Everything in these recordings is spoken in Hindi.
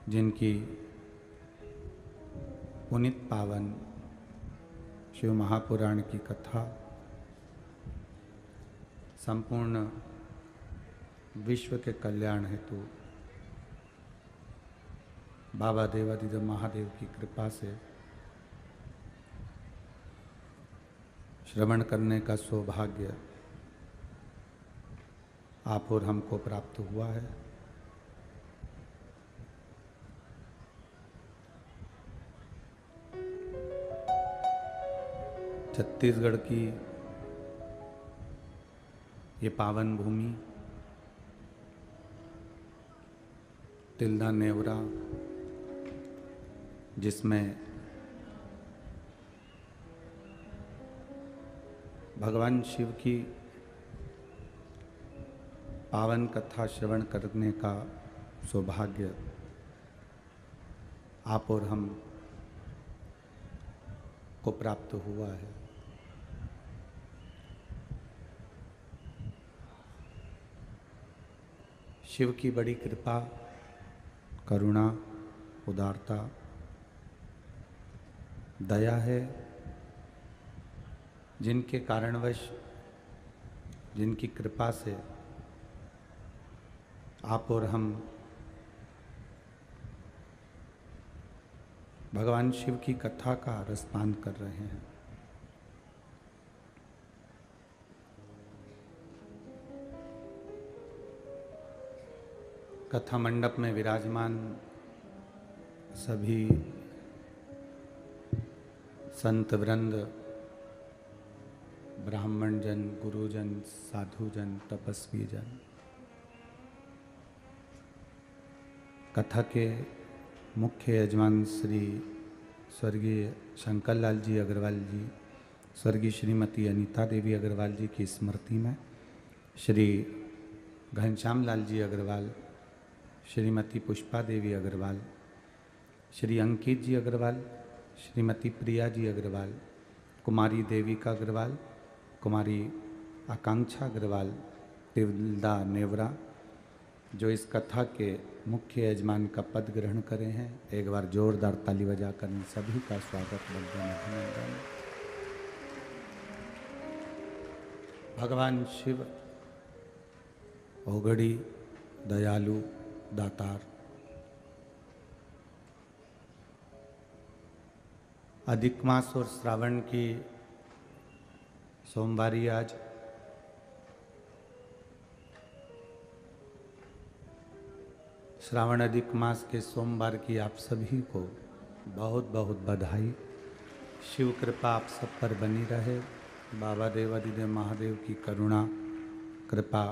जिनकी पुनित पावन शिव महापुराण की कथा संपूर्ण विश्व के कल्याण हेतु बाबा देवादिदेव महादेव की कृपा से श्रवण करने का सौभाग्य आप और हमको प्राप्त हुआ है। छत्तीसगढ़ की ये पावन भूमि तिल्दा नेवरा, जिसमें भगवान शिव की पावन कथा श्रवण करने का सौभाग्य आप और हम को प्राप्त हुआ है। शिव की बड़ी कृपा, करुणा, उदारता, दया है, जिनके कारणवश, जिनकी कृपा से आप और हम भगवान शिव की कथा का रसपान कर रहे हैं। कथा मंडप में विराजमान सभी संत वृंद, ब्राह्मण जन, गुरुजन, साधुजन, तपस्वी जन, कथा के मुख्य यजमान श्री स्वर्गीय शंकर लाल जी अग्रवाल जी, स्वर्गीय श्रीमती अनीता देवी अग्रवाल जी की स्मृति में श्री घनश्याम लाल जी अग्रवाल, श्रीमती पुष्पा देवी अग्रवाल, श्री अंकित जी अग्रवाल, श्रीमती प्रिया जी अग्रवाल, कुमारी देविका अग्रवाल, कुमारी आकांक्षा अग्रवाल, तिल्दा नेवरा, जो इस कथा के मुख्य यजमान का पद ग्रहण करे हैं, एक बार जोरदार ताली बजाकर इन सभी का स्वागत बंदन अभिनंदन। भगवान शिव ओगड़ी, दयालु, दातार, अधिक मास और श्रावण की सोमवारी आज श्रावण अधिक मास के सोमवार की आप सभी को बहुत बहुत बधाई। शिव कृपा आप सब पर बनी रहे। बाबा देवादिदेव महादेव की करुणा, कृपा,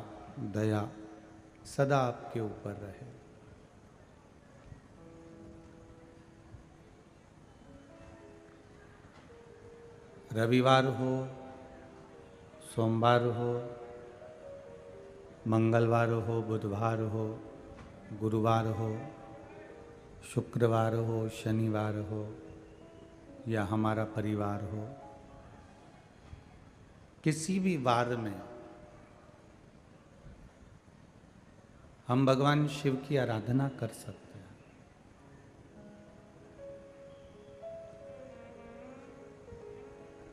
दया सदा आपके ऊपर रहे। रविवार हो, सोमवार हो, मंगलवार हो, बुधवार हो, गुरुवार हो, शुक्रवार हो, शनिवार हो, या हमारा परिवार हो, किसी भी वार में हम भगवान शिव की आराधना कर सकते हैं।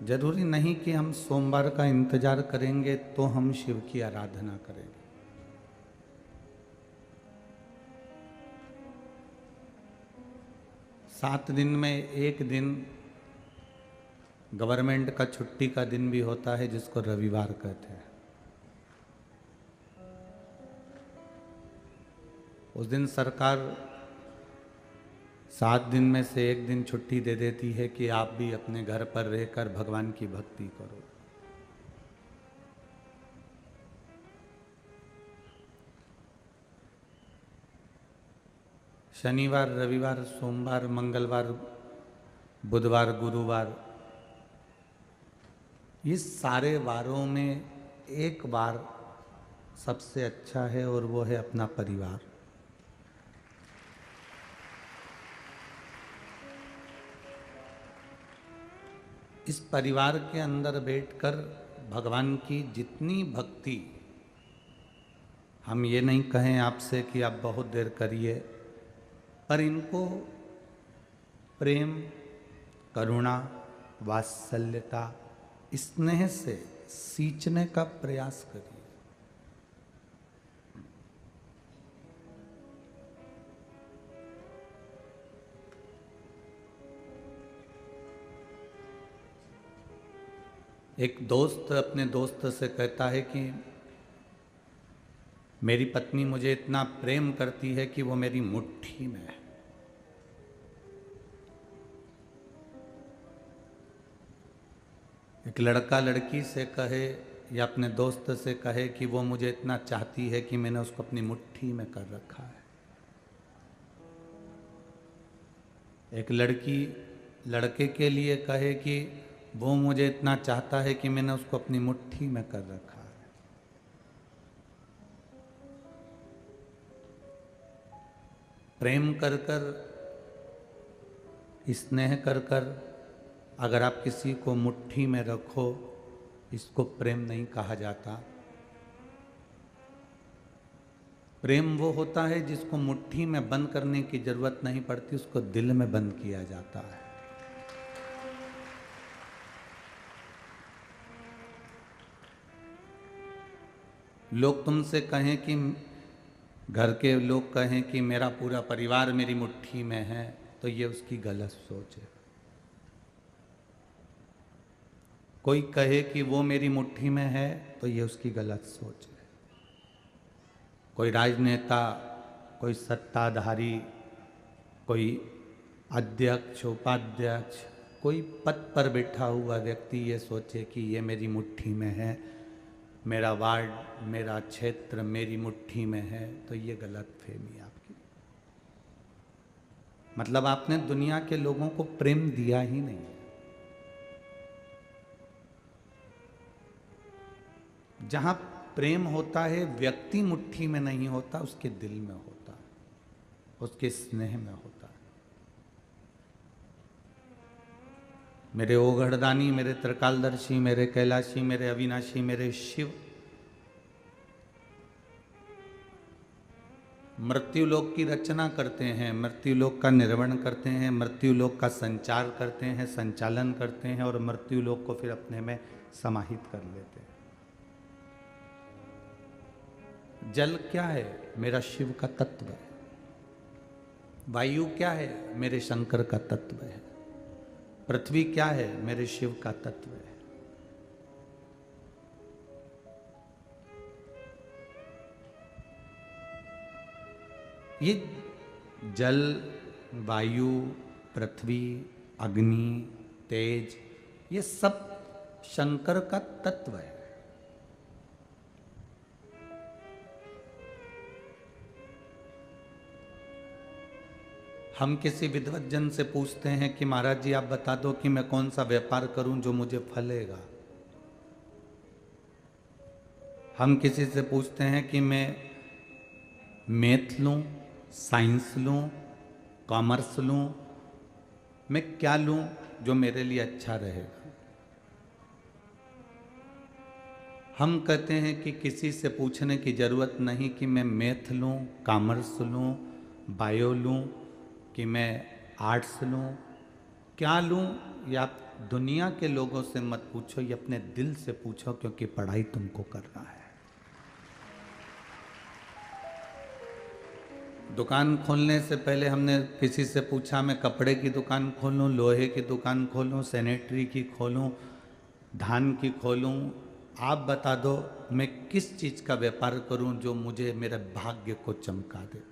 जरूरी नहीं कि हम सोमवार का इंतजार करेंगे तो हम शिव की आराधना करेंगे। सात दिन में एक दिन गवर्नमेंट का छुट्टी का दिन भी होता है, जिसको रविवार कहते हैं। उस दिन सरकार 7 दिन में से एक दिन छुट्टी दे देती है कि आप भी अपने घर पर रहकर भगवान की भक्ति करो। शनिवार, रविवार, सोमवार, मंगलवार, बुधवार, गुरुवार, इस सारे वारों में एक वार सबसे अच्छा है और वो है अपना परिवार। इस परिवार के अंदर बैठकर भगवान की जितनी भक्ति, हम ये नहीं कहें आपसे कि आप बहुत देर करिए, पर इनको प्रेम, करुणा, वात्सल्यता, स्नेह से सींचने का प्रयास करिए। एक दोस्त अपने दोस्त से कहता है कि मेरी पत्नी मुझे इतना प्रेम करती है कि वो मेरी मुट्ठी में है। एक लड़का लड़की से कहे या अपने दोस्त से कहे कि वो मुझे इतना चाहती है कि मैंने उसको अपनी मुट्ठी में कर रखा है। एक लड़की लड़के के लिए कहे कि वो मुझे इतना चाहता है कि मैंने उसको अपनी मुट्ठी में कर रखा है। प्रेम कर कर, स्नेह कर कर अगर आप किसी को मुट्ठी में रखो, इसको प्रेम नहीं कहा जाता। प्रेम वो होता है जिसको मुट्ठी में बंद करने की जरूरत नहीं पड़ती, उसको दिल में बंद किया जाता है। लोग तुमसे कहें कि घर के लोग कहें कि मेरा पूरा परिवार मेरी मुट्ठी में है, तो ये उसकी गलत सोच है। कोई कहे कि वो मेरी मुट्ठी में है, तो ये उसकी गलत सोच है। कोई राजनेता, कोई सत्ताधारी, कोई अध्यक्ष, उपाध्यक्ष, कोई पद पर बैठा हुआ व्यक्ति ये सोचे कि ये मेरी मुट्ठी में है, मेरा वार्ड, मेरा क्षेत्र मेरी मुट्ठी में है, तो ये गलत फहमी आपकी। मतलब आपने दुनिया के लोगों को प्रेम दिया ही नहीं है। जहां प्रेम होता है, व्यक्ति मुट्ठी में नहीं होता, उसके दिल में होता है, उसके स्नेह में होता है। मेरे ओघड़दानी, मेरे त्रिकालदर्शी, मेरे कैलाशी, मेरे अविनाशी, मेरे शिव मृत्युलोक की रचना करते हैं, मृत्युलोक का निर्वहन करते हैं, मृत्युलोक का संचार करते हैं, संचालन करते हैं और मृत्युलोक को फिर अपने में समाहित कर लेते हैं। जल क्या है? मेरा शिव का तत्व है। वायु क्या है? मेरे शंकर का तत्व है। पृथ्वी क्या है? मेरे शिव का तत्व है। ये जल, वायु, पृथ्वी, अग्नि, तेज, ये सब शंकर का तत्व है। हम किसी विद्वत जन से पूछते हैं कि महाराज जी आप बता दो कि मैं कौन सा व्यापार करूं जो मुझे फलेगा। हम किसी से पूछते हैं कि मैं मैथ लूं, साइंस लूं, कॉमर्स लूं, मैं क्या लूं जो मेरे लिए अच्छा रहेगा। हम कहते हैं कि किसी से पूछने की जरूरत नहीं कि मैं मैथ लूं, कॉमर्स लूं, बायो लूं, कि मैं आर्ट्स लूं, क्या लूं, या आप दुनिया के लोगों से मत पूछो, ये अपने दिल से पूछो, क्योंकि पढ़ाई तुमको करना है। दुकान खोलने से पहले हमने किसी से पूछा मैं कपड़े की दुकान खोलूं, लोहे की दुकान खोलूं, सैनिटरी की खोलूं, धान की खोलूं, आप बता दो मैं किस चीज़ का व्यापार करूं जो मुझे मेरे भाग्य को चमका दे।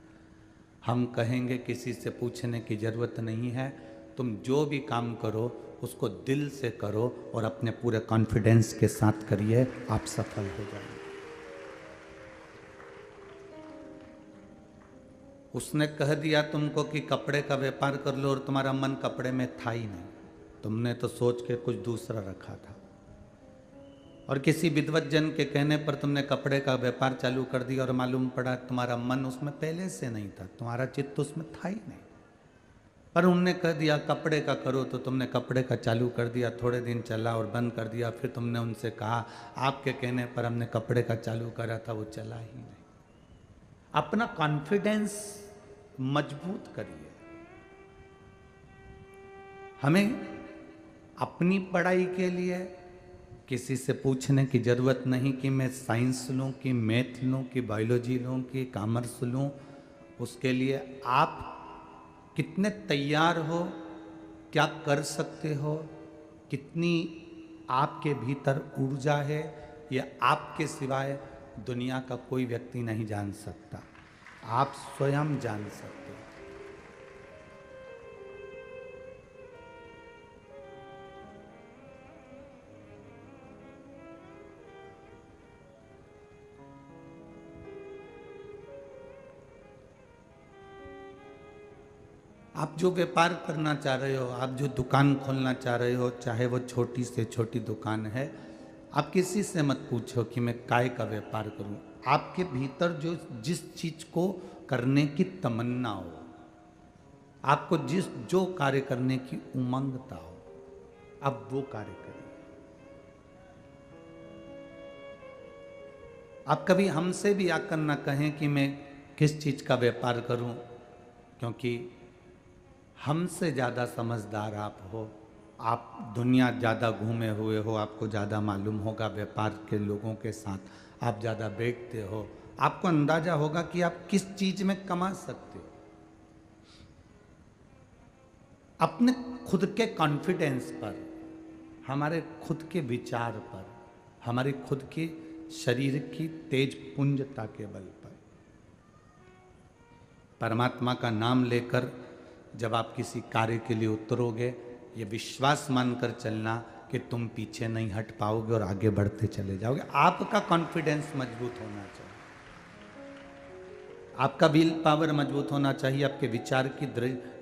हम कहेंगे किसी से पूछने की ज़रूरत नहीं है, तुम जो भी काम करो उसको दिल से करो और अपने पूरे कॉन्फिडेंस के साथ करिए, आप सफल हो जाएंगे। उसने कह दिया तुमको कि कपड़े का व्यापार कर लो और तुम्हारा मन कपड़े में था ही नहीं, तुमने तो सोच के कुछ दूसरा रखा था। और किसी विद्वत जन के कहने पर तुमने कपड़े का व्यापार चालू कर दिया और मालूम पड़ा तुम्हारा मन उसमें पहले से नहीं था, तुम्हारा चित्त उसमें था ही नहीं। पर उनने कह दिया कपड़े का करो तो तुमने कपड़े का चालू कर दिया, थोड़े दिन चला और बंद कर दिया। फिर तुमने उनसे कहा आपके कहने पर हमने कपड़े का चालू करा था, वो चला ही नहीं। अपना कॉन्फिडेंस मजबूत करिए। हमें अपनी पढ़ाई के लिए किसी से पूछने की जरूरत नहीं कि मैं साइंस लूं कि मैथ लूं कि बायोलॉजी लूं कि कॉमर्स लूं। उसके लिए आप कितने तैयार हो, क्या कर सकते हो, कितनी आपके भीतर ऊर्जा है, ये आपके सिवाय दुनिया का कोई व्यक्ति नहीं जान सकता। आप स्वयं जान सकते हो। आप जो व्यापार करना चाह रहे हो, आप जो दुकान खोलना चाह रहे हो, चाहे वो छोटी से छोटी दुकान है, आप किसी से मत पूछो कि मैं काय का व्यापार करूं। आपके भीतर जो जिस चीज को करने की तमन्ना हो, आपको जो कार्य करने की उमंगता हो, आप वो कार्य करिए। आप कभी हमसे भी आकर ना कहें कि मैं किस चीज का व्यापार करूं, क्योंकि हमसे ज़्यादा समझदार आप हो, आप दुनिया ज़्यादा घूमे हुए हो, आपको ज़्यादा मालूम होगा व्यापार के लोगों के साथ, आप ज़्यादा बैठते हो, आपको अंदाज़ा होगा कि आप किस चीज़ में कमा सकते हो। अपने खुद के कॉन्फिडेंस पर, हमारे खुद के विचार पर, हमारे खुद के शरीर की तेज पुंजता के बल पर, परमात्मा का नाम लेकर जब आप किसी कार्य के लिए उतरोगे, ये विश्वास मानकर चलना कि तुम पीछे नहीं हट पाओगे और आगे बढ़ते चले जाओगे। आपका कॉन्फिडेंस मजबूत होना चाहिए, आपका विल पावर मजबूत होना चाहिए, आपके विचार की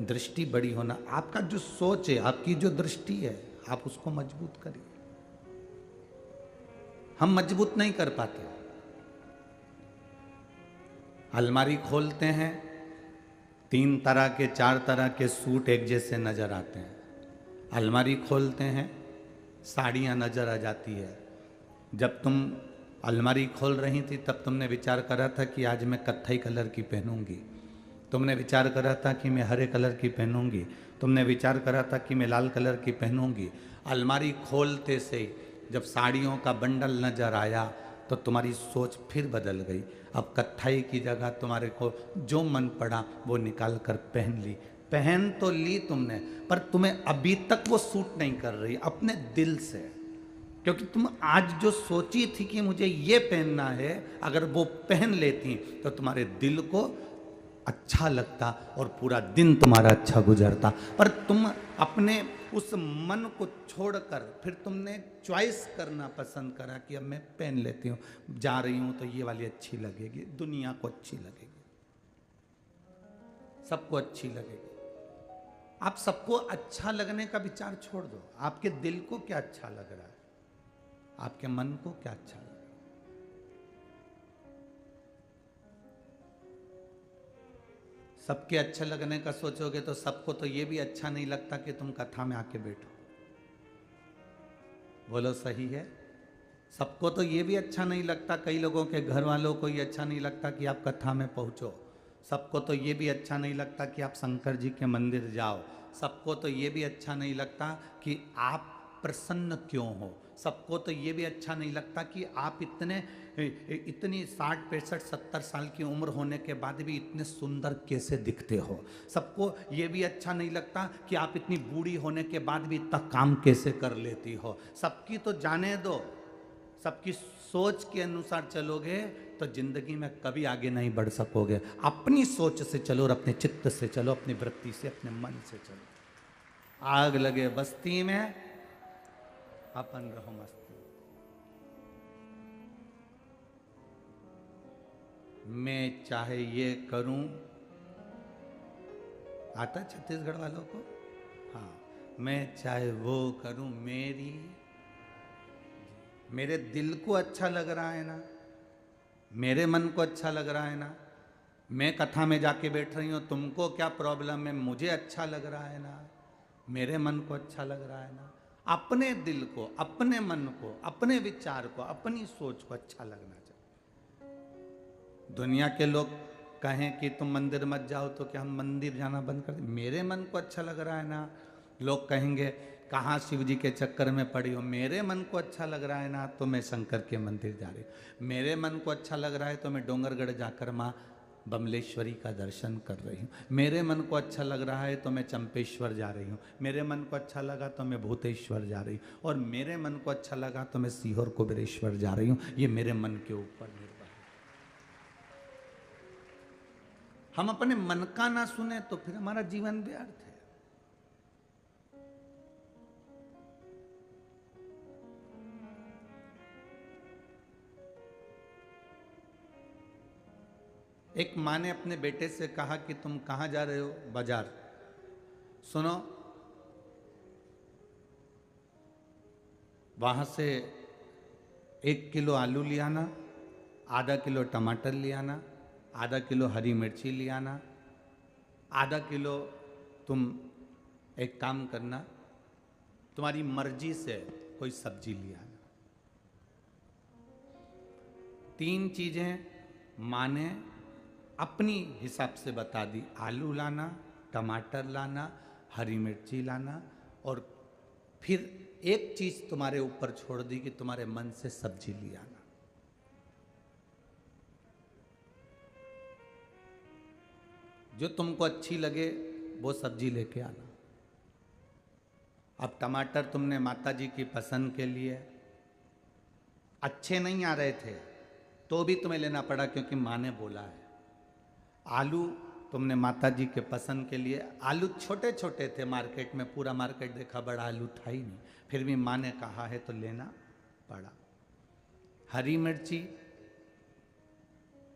दृष्टि बड़ी होना, आपका जो सोच है, आपकी जो दृष्टि है, आप उसको मजबूत करिए। हम मजबूत नहीं कर पाते। अलमारी खोलते हैं, 3 तरह के 4 तरह के सूट एक जैसे नजर आते हैं। अलमारी खोलते हैं, साड़ियाँ नजर आ जाती है। जब तुम अलमारी खोल रही थी तब तुमने विचार करा था कि आज मैं कत्थई कलर की पहनूंगी, तुमने विचार करा था कि मैं हरे कलर की पहनूंगी, तुमने विचार करा था कि मैं लाल कलर की पहनूंगी। अलमारी खोलते से जब साड़ियों का बंडल नजर आया तो तुम्हारी सोच फिर बदल गई। अब कत्थई की जगह तुम्हारे को जो मन पड़ा वो निकाल कर पहन ली। पहन तो ली तुमने, पर तुम्हें अभी तक वो सूट नहीं कर रही अपने दिल से, क्योंकि तुम आज जो सोची थी कि मुझे ये पहनना है, अगर वो पहन लेती तो तुम्हारे दिल को अच्छा लगता और पूरा दिन तुम्हारा अच्छा गुजरता। पर तुम अपने उस मन को छोड़कर फिर तुमने चॉइस करना पसंद करा कि अब मैं पहन लेती हूँ, जा रही हूँ तो ये वाली अच्छी लगेगी, दुनिया को अच्छी लगेगी, सबको अच्छी लगेगी। आप सबको अच्छा लगने का विचार छोड़ दो। आपके दिल को क्या अच्छा लग रहा है, आपके मन को क्या अच्छा लग रहा है। सबके अच्छा लगने का सोचोगे तो सबको तो ये भी अच्छा नहीं लगता कि तुम कथा में आके बैठो। बोलो सही है? सबको तो ये भी अच्छा नहीं लगता, कई लोगों के घर वालों को ये अच्छा नहीं लगता कि आप कथा में पहुंचो। सबको तो ये भी अच्छा नहीं लगता कि आप शंकर जी के मंदिर जाओ। सबको तो ये भी अच्छा नहीं लगता कि आप प्रसन्न क्यों हो। सबको तो ये भी अच्छा नहीं लगता कि आप इतनी 60 65 70 साल की उम्र होने के बाद भी इतने सुंदर कैसे दिखते हो। सबको ये भी अच्छा नहीं लगता कि आप इतनी बूढ़ी होने के बाद भी इतना काम कैसे कर लेती हो। सबकी तो जाने दो, सबकी सोच के अनुसार चलोगे तो जिंदगी में कभी आगे नहीं बढ़ सकोगे। अपनी सोच से चलो और अपने चित्त से चलो, अपनी वृत्ति से, अपने मन से चलो। आग लगे बस्ती में, अपन रहो मस्ती। मैं चाहे ये करूं, आता छत्तीसगढ़ वालों को? हाँ, मैं चाहे वो करूं, मेरे दिल को अच्छा लग रहा है ना, मेरे मन को अच्छा लग रहा है ना। मैं कथा में जाके बैठ रही हूँ, तुमको क्या प्रॉब्लम है? मुझे अच्छा लग रहा है ना, मेरे मन को अच्छा लग रहा है ना। अपने दिल को, अपने मन को, अपने विचार को, अपनी सोच को अच्छा लगना चाहिए। दुनिया के लोग कहें कि तुम मंदिर मत जाओ तो क्या हम मंदिर जाना बंद कर दें? मेरे मन को अच्छा लग रहा है ना, लोग कहेंगे कहाँ शिव जी के चक्कर में पड़ी हो, मेरे मन को अच्छा लग रहा है ना तो मैं शंकर के मंदिर जा रही हूँ। मेरे मन को अच्छा लग रहा है तो मैं डोंगरगढ़ जाकर माँ बमलेश्वरी का दर्शन कर रही हूँ। मेरे मन को अच्छा लग रहा है तो मैं चंपेश्वर जा रही हूँ। मेरे मन को अच्छा लगा तो मैं भूतेश्वर जा रही हूँ। और मेरे मन को अच्छा लगा तो मैं सीहोर कुबेरेश्वर जा रही हूँ। ये मेरे मन के ऊपर निर्भर है। हम अपने मन का ना सुने तो फिर हमारा जीवन व्यर्थ है। एक माँ ने अपने बेटे से कहा कि तुम कहाँ जा रहे हो? बाजार। सुनो, वहाँ से 1 किलो आलू ले आना, आधा किलो टमाटर ले आना, आधा किलो हरी मिर्ची ले आना, आधा किलो तुम एक काम करना, तुम्हारी मर्जी से कोई सब्जी ले आना। 3 चीजें माँ ने अपनी हिसाब से बता दी। आलू लाना, टमाटर लाना, हरी मिर्ची लाना, और फिर एक चीज तुम्हारे ऊपर छोड़ दी कि तुम्हारे मन से सब्जी ले आना। जो तुमको अच्छी लगे वो सब्जी लेके आना। अब टमाटर तुमने माता जी की पसंद के लिए, अच्छे नहीं आ रहे थे तो भी तुम्हें लेना पड़ा क्योंकि माँ ने बोला है। आलू तुमने माता जी के पसंद के लिए, आलू छोटे छोटे थे, मार्केट में पूरा मार्केट देखा, बड़ा आलू था ही नहीं, फिर भी माँ ने कहा है तो लेना पड़ा। हरी मिर्ची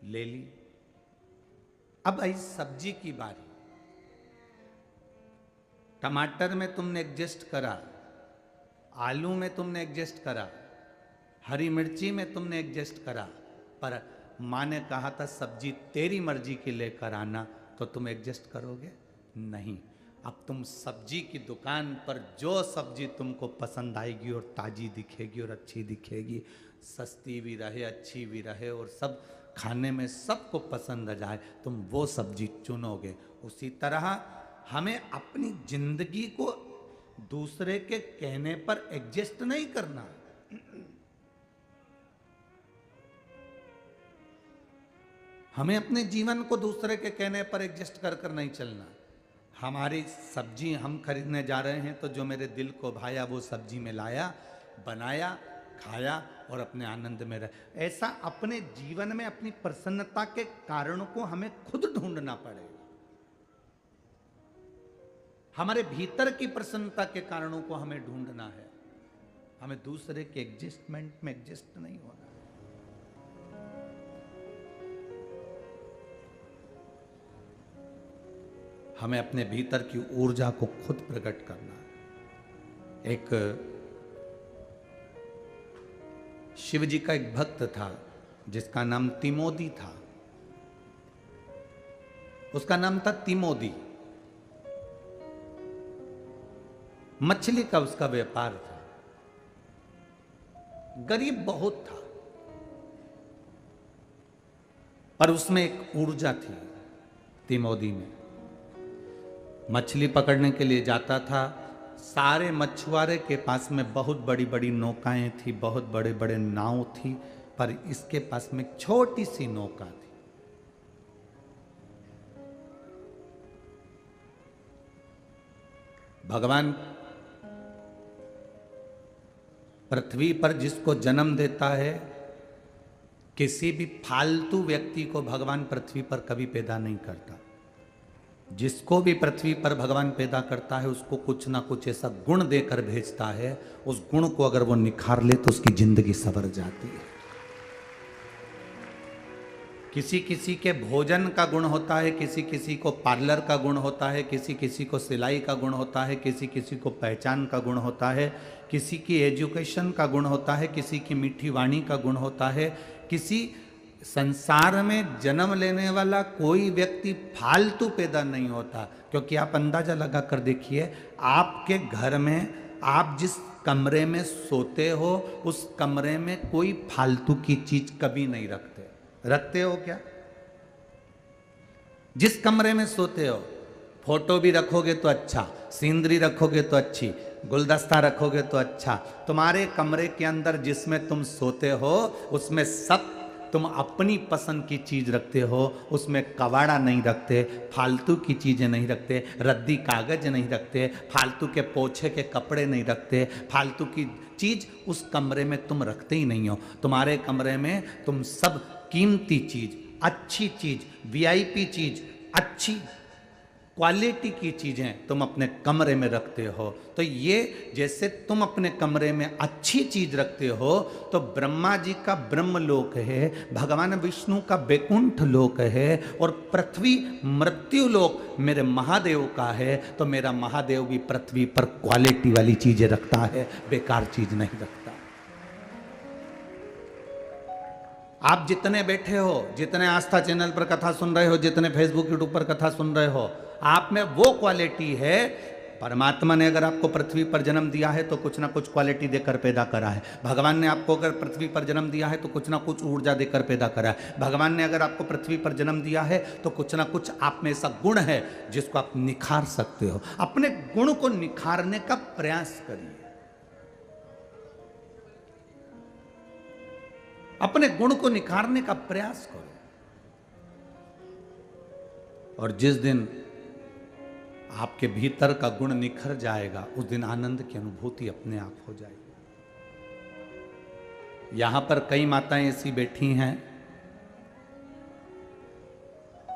ले ली। अब आई सब्जी की बारी। टमाटर में तुमने एडजस्ट करा, आलू में तुमने एडजस्ट करा, हरी मिर्ची में तुमने एडजस्ट करा, पर माँ ने कहा था सब्जी तेरी मर्जी की लेकर आना, तो तुम एडजस्ट करोगे? नहीं। अब तुम सब्जी की दुकान पर जो सब्जी तुमको पसंद आएगी और ताजी दिखेगी और अच्छी दिखेगी, सस्ती भी रहे, अच्छी भी रहे और सब खाने में सबको पसंद आ जाए, तुम वो सब्जी चुनोगे। उसी तरह हमें अपनी जिंदगी को दूसरे के कहने पर एडजस्ट नहीं करना। हमें अपने जीवन को दूसरे के कहने पर एडजस्ट कर कर नहीं चलना। हमारी सब्जी हम खरीदने जा रहे हैं तो जो मेरे दिल को भाया वो सब्जी में लाया, बनाया, खाया और अपने आनंद में रहे। ऐसा अपने जीवन में अपनी प्रसन्नता के कारणों को हमें खुद ढूंढना पड़ेगा। हमारे भीतर की प्रसन्नता के कारणों को हमें ढूंढना है। हमें दूसरे के एडजस्टमेंट में एडजस्ट नहीं होना। हमें अपने भीतर की ऊर्जा को खुद प्रकट करना है। एक शिव जी का एक भक्त था जिसका नाम तिमोदी था। उसका नाम था तिमोदी। मछली का उसका व्यापार था। गरीब बहुत था पर उसमें एक ऊर्जा थी तिमोदी में। मछली पकड़ने के लिए जाता था, सारे मछुआरे के पास में बहुत बड़ी बड़ी नौकाएं थी, बहुत बड़े बड़े नाव थी, पर इसके पास में एक छोटी सी नौका थी। भगवान पृथ्वी पर जिसको जन्म देता है, किसी भी फालतू व्यक्ति को भगवान पृथ्वी पर कभी पैदा नहीं करता। जिसको भी पृथ्वी पर भगवान पैदा करता है उसको कुछ ना कुछ ऐसा गुण देकर भेजता है, उस गुण को अगर वो निखार ले तो उसकी जिंदगी संवर जाती है। किसी किसी के भोजन का गुण होता है, किसी किसी को पार्लर का गुण होता है, किसी किसी को सिलाई का गुण होता है, किसी किसी को पहचान का गुण होता है, किसी की एजुकेशन का गुण होता है, किसी की मीठी वाणी का गुण होता है। किसी संसार में जन्म लेने वाला कोई व्यक्ति फालतू पैदा नहीं होता, क्योंकि आप अंदाजा लगा कर देखिए, आपके घर में आप जिस कमरे में सोते हो उस कमरे में कोई फालतू की चीज कभी नहीं रखते। रखते हो क्या? जिस कमरे में सोते हो, फोटो भी रखोगे तो अच्छा, सीनरी रखोगे तो अच्छी, गुलदस्ता रखोगे तो अच्छा। तुम्हारे कमरे के अंदर जिसमें तुम सोते हो उसमें सब तुम अपनी पसंद की चीज रखते हो, उसमें कबाड़ा नहीं रखते, फालतू की चीजें नहीं रखते, रद्दी कागज नहीं रखते, फालतू के पोछे के कपड़े नहीं रखते, फालतू की चीज उस कमरे में तुम रखते ही नहीं हो। तुम्हारे कमरे में तुम सब कीमती चीज, अच्छी चीज, वीआईपी चीज, अच्छी क्वालिटी की चीजें तुम अपने कमरे में रखते हो। तो ये जैसे तुम अपने कमरे में अच्छी चीज रखते हो, तो ब्रह्मा जी का ब्रह्मलोक है, भगवान विष्णु का वैकुंठ लोक है, और पृथ्वी मृत्यु लोक मेरे महादेव का है। तो मेरा महादेव भी पृथ्वी पर क्वालिटी वाली चीजें रखता है, बेकार चीज नहीं रखता। आप जितने बैठे हो, जितने आस्था चैनल पर कथा सुन रहे हो, जितने फेसबुक यूट्यूब पर कथा सुन रहे हो, आप में वो क्वालिटी है। परमात्मा ने अगर आपको पृथ्वी पर जन्म दिया है तो कुछ ना कुछ क्वालिटी देकर पैदा करा है। भगवान ने आपको अगर पृथ्वी पर जन्म दिया है तो कुछ ना कुछ ऊर्जा देकर पैदा करा है। भगवान ने अगर आपको पृथ्वी पर जन्म दिया है तो कुछ ना कुछ आप में ऐसा गुण है जिसको आप निखार सकते हो। अपने गुण को निखारने का प्रयास करिए, अपने गुण को निखारने का प्रयास करो। और जिस दिन आपके भीतर का गुण निखर जाएगा, उस दिन आनंद की अनुभूति अपने आप हो जाएगी। यहां पर कई माताएं ऐसी बैठी हैं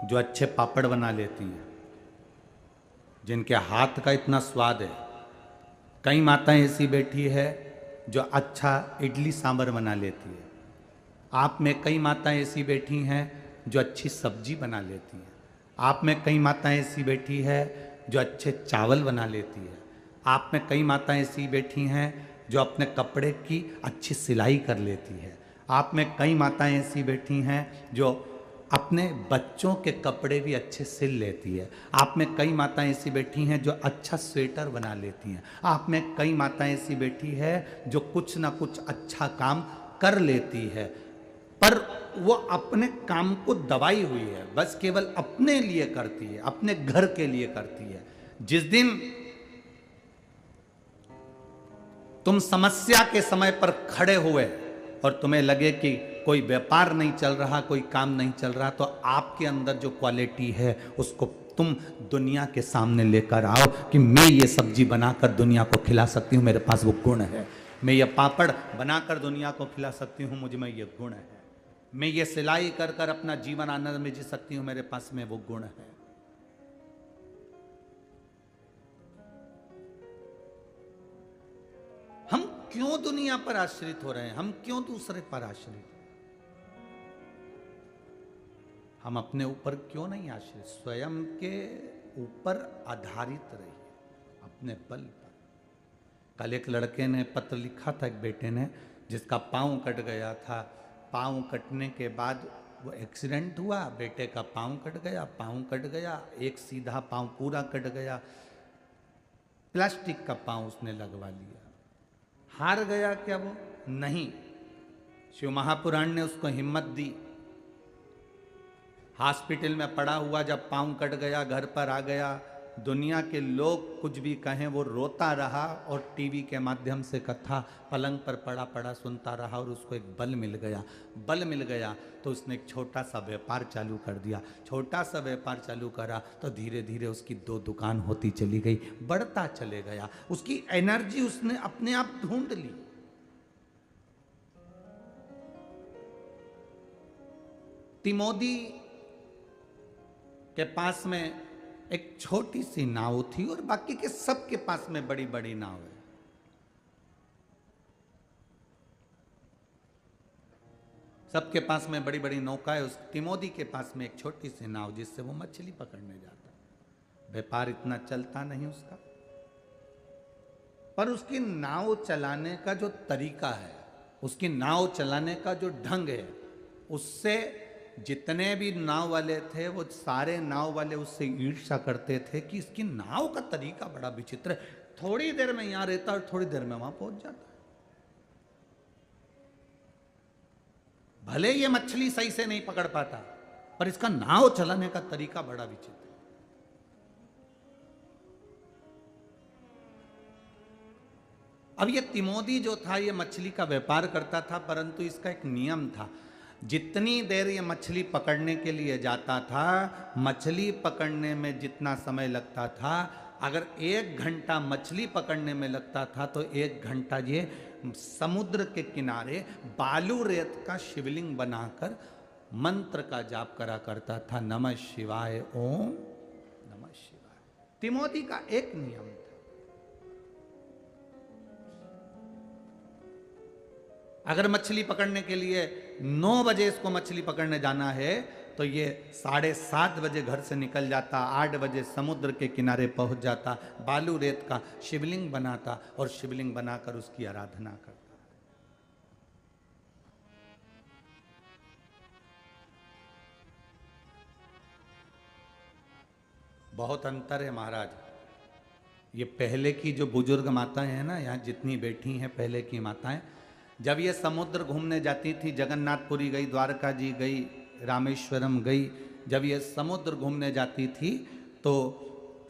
जो अच्छे पापड़ बना लेती हैं, जिनके हाथ का इतना स्वाद है। कई माताएं ऐसी बैठी है जो अच्छा इडली सांभर बना लेती है। आप में कई माताएं ऐसी बैठी हैं जो अच्छी सब्जी बना लेती हैं। आप में कई माताएं ऐसी बैठी है जो अच्छे चावल बना लेती है। आप में कई माताएं ऐसी बैठी हैं जो अपने कपड़े की अच्छी सिलाई कर लेती है। आप में कई माताएं ऐसी बैठी हैं जो अपने बच्चों के कपड़े भी अच्छे सिल लेती है। आप में कई माताएं ऐसी बैठी हैं जो अच्छा स्वेटर बना लेती हैं। आप में कई माताएं ऐसी बैठी है जो कुछ ना कुछ अच्छा काम कर लेती है, पर वो अपने काम को दबाई हुई है, बस केवल अपने लिए करती है, अपने घर के लिए करती है। जिस दिन तुम समस्या के समय पर खड़े हुए और तुम्हें लगे कि कोई व्यापार नहीं चल रहा, कोई काम नहीं चल रहा, तो आपके अंदर जो क्वालिटी है उसको तुम दुनिया के सामने लेकर आओ कि मैं ये सब्जी बनाकर दुनिया को खिला सकती हूँ, मेरे पास वो गुण है। मैं ये पापड़ बनाकर दुनिया को खिला सकती हूँ, मुझ में ये गुण है। मैं ये सिलाई कर कर अपना जीवन आनंद में जी सकती हूँ, मेरे पास में वो गुण है। हम क्यों दुनिया पर आश्रित हो रहे हैं? हम क्यों दूसरे पर आश्रित? हम अपने ऊपर क्यों नहीं आश्रित? स्वयं के ऊपर आधारित रहिए, अपने बल पर। कल एक लड़के ने पत्र लिखा था, एक बेटे ने, जिसका पांव कट गया था। पांव कटने के बाद वो एक्सीडेंट हुआ, बेटे का पांव कट गया, पांव कट गया, एक सीधा पांव पूरा कट गया, प्लास्टिक का पांव उसने लगवा लिया। हार गया क्या वो? नहीं। शिव महापुराण ने उसको हिम्मत दी। हॉस्पिटल में पड़ा हुआ जब पांव कट गया, घर पर आ गया, दुनिया के लोग कुछ भी कहें वो रोता रहा, और टीवी के माध्यम से कथा पलंग पर पड़ा पड़ा सुनता रहा, और उसको एक बल मिल गया। बल मिल गया तो उसने एक छोटा सा व्यापार चालू कर दिया। छोटा सा व्यापार चालू करा तो धीरे धीरे उसकी 2 दुकान होती चली गई, बढ़ता चले गया। उसकी एनर्जी उसने अपने आप ढूंढ ली। तिमोदी के पास में एक छोटी सी नाव थी और बाकी के सबके पास में बड़ी बड़ी नाव है। सबके पास में बड़ी बड़ी नौका है, उस तिमोदी के पास में एक छोटी सी नाव जिससे वो मछली पकड़ने जाता। व्यापार इतना चलता नहीं उसका, पर उसकी नाव चलाने का जो तरीका है, उसकी नाव चलाने का जो ढंग है, उससे जितने भी नाव वाले थे वो सारे नाव वाले उससे ईर्ष्या करते थे कि इसकी नाव का तरीका बड़ा विचित्र है, थोड़ी देर में यहां रहता और थोड़ी देर में वहां पहुंच जाता। भले ये मछली सही से नहीं पकड़ पाता, पर इसका नाव चलाने का तरीका बड़ा विचित्र। अब ये तिमोदी जो था ये मछली का व्यापार करता था, परंतु इसका एक नियम था। जितनी देर ये मछली पकड़ने के लिए जाता था, मछली पकड़ने में जितना समय लगता था, अगर 1 घंटा मछली पकड़ने में लगता था तो 1 घंटा ये समुद्र के किनारे बालू रेत का शिवलिंग बनाकर मंत्र का जाप करा करता था, नमः शिवाय, ओम नमः शिवाय। तिमोदी का एक नियम था। अगर मछली पकड़ने के लिए 9 बजे इसको मछली पकड़ने जाना है तो ये 7:30 बजे घर से निकल जाता, 8 बजे समुद्र के किनारे पहुंच जाता, बालू रेत का शिवलिंग बनाता और शिवलिंग बनाकर उसकी आराधना करता। बहुत अंतर है महाराज। ये पहले की जो बुजुर्ग माताएं हैं ना, यहाँ जितनी बैठी हैं पहले की माताएं, जब ये समुद्र घूमने जाती थी, जगन्नाथपुरी गई, द्वारका जी गई, रामेश्वरम गई, जब ये समुद्र घूमने जाती थी तो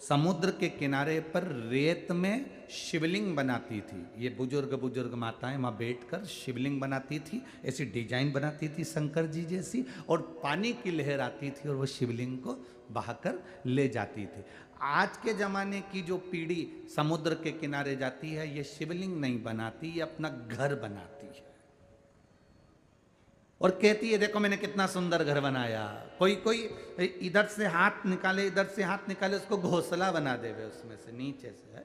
समुद्र के किनारे पर रेत में शिवलिंग बनाती थी। ये बुजुर्ग माताएं वहाँ बैठकर शिवलिंग बनाती थी, ऐसी डिजाइन बनाती थी शंकर जी जैसी, और पानी की लहर आती थी और वो शिवलिंग को बहाकर ले जाती थी। आज के ज़माने की जो पीढ़ी समुद्र के किनारे जाती है, ये शिवलिंग नहीं बनाती, ये अपना घर बनाती है और कहती है देखो मैंने कितना सुंदर घर बनाया। कोई इधर से हाथ निकाले, इधर से हाथ निकाले, उसको घोंसला बना देवे उसमें से, नीचे से है,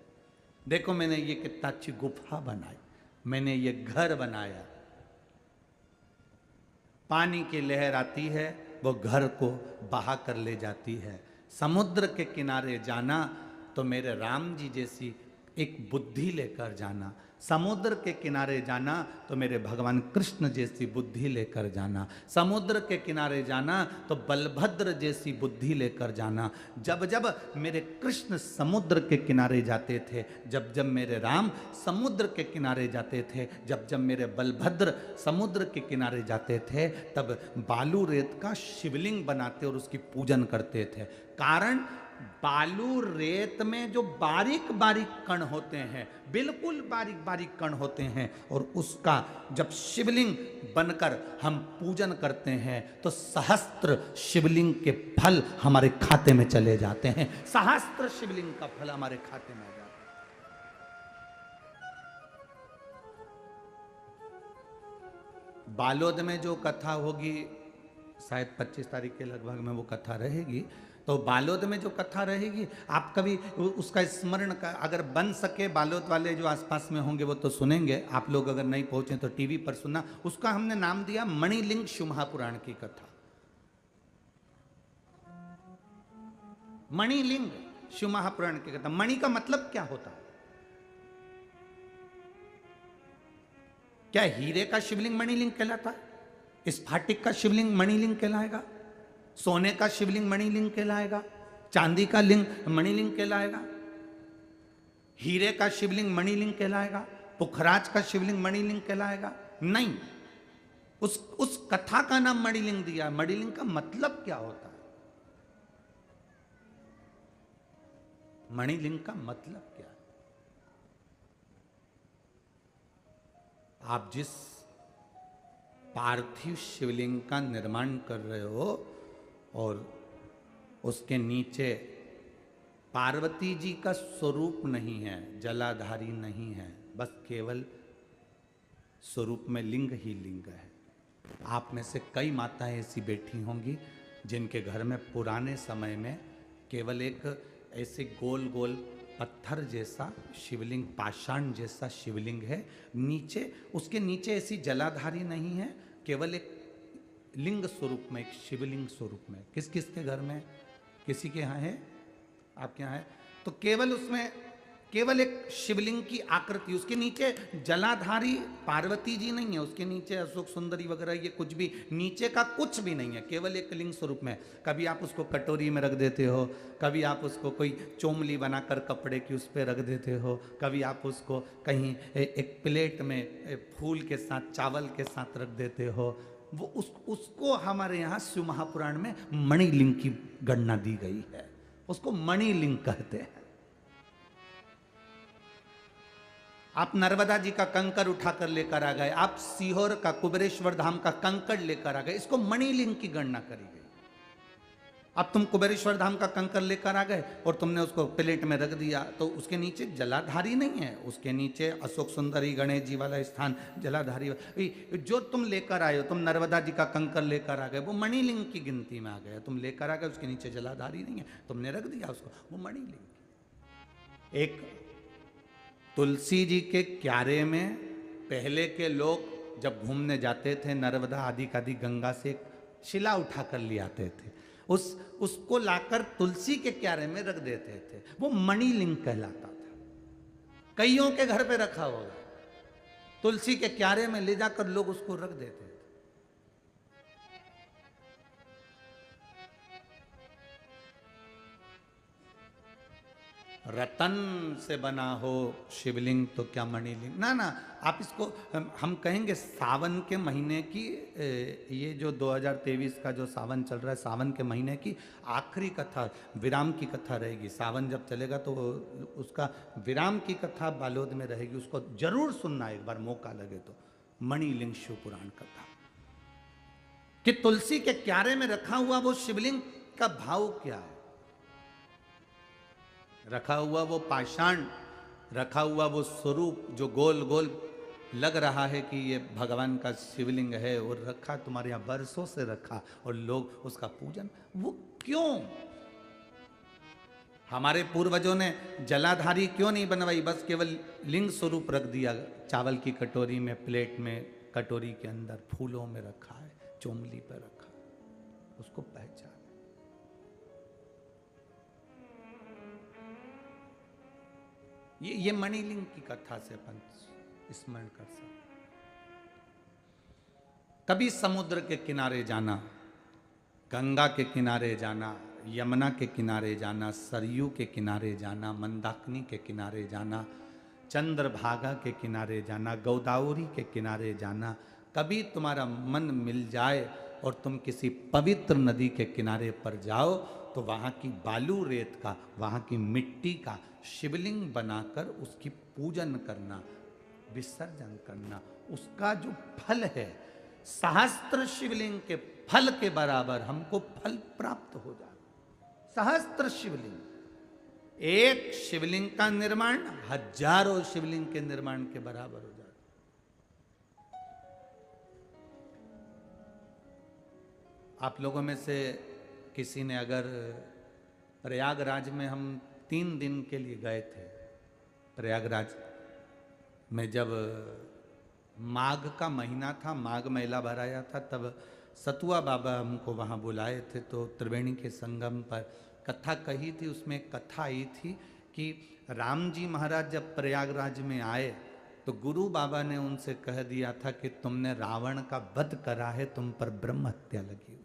देखो मैंने ये कितना अच्छी गुफा बनाई, मैंने ये घर बनाया। पानी की लहर आती है, वो घर को बहा कर ले जाती है। समुद्र के किनारे जाना तो मेरे राम जी जैसी एक बुद्धि लेकर जाना, समुद्र के किनारे जाना तो मेरे भगवान कृष्ण जैसी बुद्धि लेकर जाना, समुद्र के किनारे जाना तो बलभद्र जैसी बुद्धि लेकर जाना। जब जब मेरे कृष्ण समुद्र के किनारे जाते थे, जब जब मेरे राम समुद्र के किनारे जाते थे, जब जब मेरे बलभद्र समुद्र के किनारे जाते थे, तब बालू रेत का शिवलिंग बनाते और उसकी पूजन करते थे। कारण बालू रेत में जो बारीक बारीक कण होते हैं, बिल्कुल बारीक बारीक कण होते हैं, और उसका जब शिवलिंग बनकर हम पूजन करते हैं तो सहस्त्र शिवलिंग के फल हमारे खाते में चले जाते हैं। सहस्त्र शिवलिंग का फल हमारे खाते में आ जाता है। बालोद में जो कथा होगी, शायद 25 तारीख के लगभग में वो कथा रहेगी, तो बालोद में जो कथा रहेगी आप कभी उसका स्मरण का, अगर बन सके बालोद वाले जो आसपास में होंगे वो तो सुनेंगे, आप लोग अगर नहीं पहुंचे तो टीवी पर सुनना। उसका हमने नाम दिया मणिलिंग शिव महापुराण की कथा। मणिलिंग शिव महापुराण की कथा। मणि का मतलब क्या होता है? क्या हीरे का शिवलिंग मणिलिंग कहलाता है? स्फाटिक का शिवलिंग मणिलिंग कहलाएगा? सोने का शिवलिंग मणिलिंग कहलाएगा? चांदी का लिंग मणिलिंग कहलाएगा? हीरे का शिवलिंग मणिलिंग कहलाएगा? पुखराज का शिवलिंग मणिलिंग कहलाएगा? नहीं। उस कथा का नाम मणिलिंग दिया। मणिलिंग का मतलब क्या होता है? मणिलिंग का मतलब क्या है? आप जिस पार्थिव शिवलिंग का निर्माण कर रहे हो और उसके नीचे पार्वती जी का स्वरूप नहीं है, जलाधारी नहीं है, बस केवल स्वरूप में लिंग ही लिंग है। आप में से कई माताएं ऐसी बैठी होंगी जिनके घर में पुराने समय में केवल एक ऐसे गोल गोल पत्थर जैसा शिवलिंग, पाषाण जैसा शिवलिंग है, नीचे उसके नीचे ऐसी जलाधारी नहीं है, केवल एक लिंग स्वरूप में, एक शिवलिंग स्वरूप में। किस किस के घर में? किसी के यहाँ है? आपके यहाँ है? तो केवल उसमें केवल एक शिवलिंग की आकृति, उसके नीचे जलाधारी पार्वती जी नहीं है, उसके नीचे अशोक सुंदरी वगैरह ये कुछ भी, नीचे का कुछ भी नहीं है, केवल एक लिंग स्वरूप में। कभी आप उसको कटोरी में रख देते हो, कभी आप उसको कोई चोमली बनाकर कपड़े की उस पर रख देते हो, कभी आप उसको कहीं एक प्लेट में फूल के साथ, चावल के साथ रख देते हो। उसको हमारे यहाँ शिव महापुराण में मणिलिंग की गणना दी गई है, उसको मणिलिंग कहते हैं। आप नर्मदा जी का कंकड़ उठाकर लेकर आ गए, आप सीहोर का कुबेरेश्वर धाम का कंकड़ लेकर आ गए, इसको मणिलिंग की गणना करी गई। अब तुम कुबेरेश्वर धाम का कंकड़ लेकर आ गए और तुमने उसको प्लेट में रख दिया, तो उसके नीचे जलाधारी नहीं है, उसके नीचे अशोक सुंदरी गणेश जी वाला स्थान जलाधारी। जो तुम लेकर आए हो, तुम नर्मदा जी का कंकड़ लेकर आ गए, वो मणिलिंग की गिनती में आ गया। तुम लेकर आ गए, उसके नीचे जलाधारी नहीं है, तुमने रख दिया उसको, वो मणिलिंग। एक तुलसी जी के क्यारे में पहले के लोग जब घूमने जाते थे, नर्मदा आदि आदि गंगा से शिला उठाकर ले आते थे, उसको लाकर तुलसी के क्यारे में रख देते थे, वो मणिलिंग कहलाता था। कईयों के घर पे रखा होगा, तुलसी के क्यारे में ले जाकर लोग उसको रख देते थे। रतन से बना हो शिवलिंग तो क्या मणिलिंग, ना ना। आप इसको हम कहेंगे सावन के महीने की, ये जो 2023 का जो सावन चल रहा है, सावन के महीने की आखिरी कथा, विराम की कथा रहेगी। सावन जब चलेगा तो उसका विराम की कथा बालोद में रहेगी, उसको जरूर सुनना एक बार मौका लगे तो। मणिलिंग शिव पुराण कथा कि तुलसी के क्यारे में रखा हुआ वो शिवलिंग का भाव क्या है, रखा हुआ वो पाषाण, रखा हुआ वो स्वरूप जो गोल गोल लग रहा है कि ये भगवान का शिवलिंग है, और रखा तुम्हारे यहाँ बरसों से रखा और लोग उसका पूजन, वो क्यों? हमारे पूर्वजों ने जलाधारी क्यों नहीं बनवाई, बस केवल लिंग स्वरूप रख दिया, चावल की कटोरी में, प्लेट में, कटोरी के अंदर फूलों में रखा है, चोमली पर रखा, उसको पहचान। ये मणिलिंग की कथा से अपन स्मरण कर सकते। कभी समुद्र के किनारे जाना, गंगा के किनारे जाना, यमुना के किनारे जाना, सरयू के किनारे जाना, मंदाकिनी के किनारे जाना, चंद्रभागा के किनारे जाना, गोदावरी के किनारे जाना, कभी तुम्हारा मन मिल जाए और तुम किसी पवित्र नदी के किनारे पर जाओ तो वहाँ की बालू रेत का, वहाँ की मिट्टी का शिवलिंग बनाकर उसकी पूजन करना, विसर्जन करना, उसका जो फल है सहस्त्र शिवलिंग के फल के बराबर हमको फल प्राप्त हो जाए। सहस्त्र शिवलिंग, एक शिवलिंग का निर्माण हजारों शिवलिंग के निर्माण के बराबर हो जाए। आप लोगों में से किसी ने अगर प्रयागराज में, हम 3 दिन के लिए गए थे प्रयागराज में, जब माघ का महीना था, माघ मेला भराया था, तब सतुआ बाबा हमको वहाँ बुलाए थे, तो त्रिवेणी के संगम पर कथा कही थी। उसमें कथा आई थी कि राम जी महाराज जब प्रयागराज में आए तो गुरु बाबा ने उनसे कह दिया था कि तुमने रावण का वध करा है, तुम पर ब्रह्म हत्या लगी हुई है।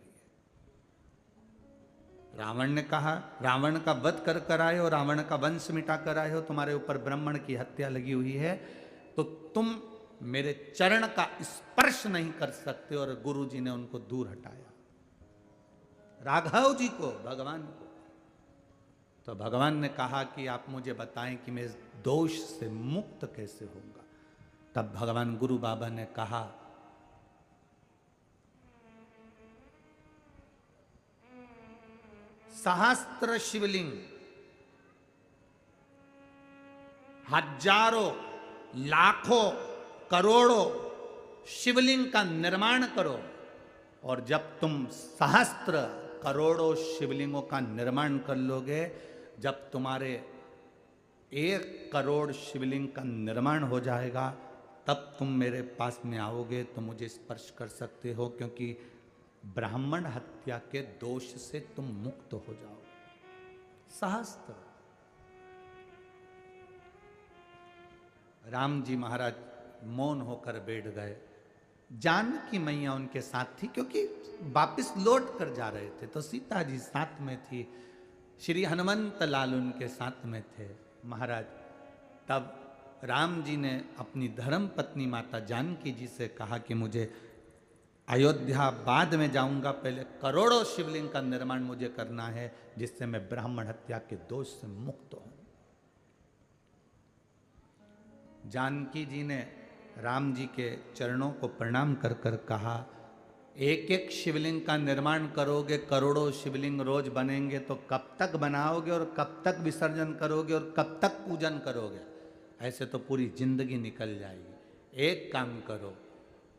रावण ने कहा, रावण का वध कर कर आए हो, रावण का वंश मिटा कर आए हो, तुम्हारे ऊपर ब्राह्मण की हत्या लगी हुई है, तो तुम मेरे चरण का स्पर्श नहीं कर सकते। और गुरु जी ने उनको दूर हटाया, राघव जी को, भगवान को। तो भगवान ने कहा कि आप मुझे बताएं कि मैं इस दोष से मुक्त कैसे होऊंगा। तब भगवान गुरु बाबा ने कहा, सहस्त्र शिवलिंग, हजारों, लाखों, करोड़ों शिवलिंग का निर्माण करो, और जब तुम सहस्त्र करोड़ों शिवलिंगों का निर्माण कर लोगे, जब तुम्हारे 1 करोड़ शिवलिंग का निर्माण हो जाएगा, तब तुम मेरे पास में आओगे तो मुझे स्पर्श कर सकते हो, क्योंकि ब्राह्मण हत्या के दोष से तुम मुक्त हो जाओ। सहस्त्र। राम जी महाराज मौन होकर बैठ गए। जानकी मैया उनके साथ थी, क्योंकि वापिस लौट कर जा रहे थे, तो सीता जी साथ में थी, श्री हनुमंत लाल उनके साथ में थे महाराज। तब राम जी ने अपनी धर्म पत्नी माता जानकी जी से कहा कि मुझे अयोध्या बाद में जाऊंगा, पहले करोड़ों शिवलिंग का निर्माण मुझे करना है, जिससे मैं ब्राह्मण हत्या के दोष से मुक्त हूं। जानकी जी ने राम जी के चरणों को प्रणाम कर कर कहा, एक एक शिवलिंग का निर्माण करोगे, करोड़ों शिवलिंग रोज बनेंगे, तो कब तक बनाओगे और कब तक विसर्जन करोगे और कब तक पूजन करोगे? ऐसे तो पूरी जिंदगी निकल जाएगी। एक काम करो,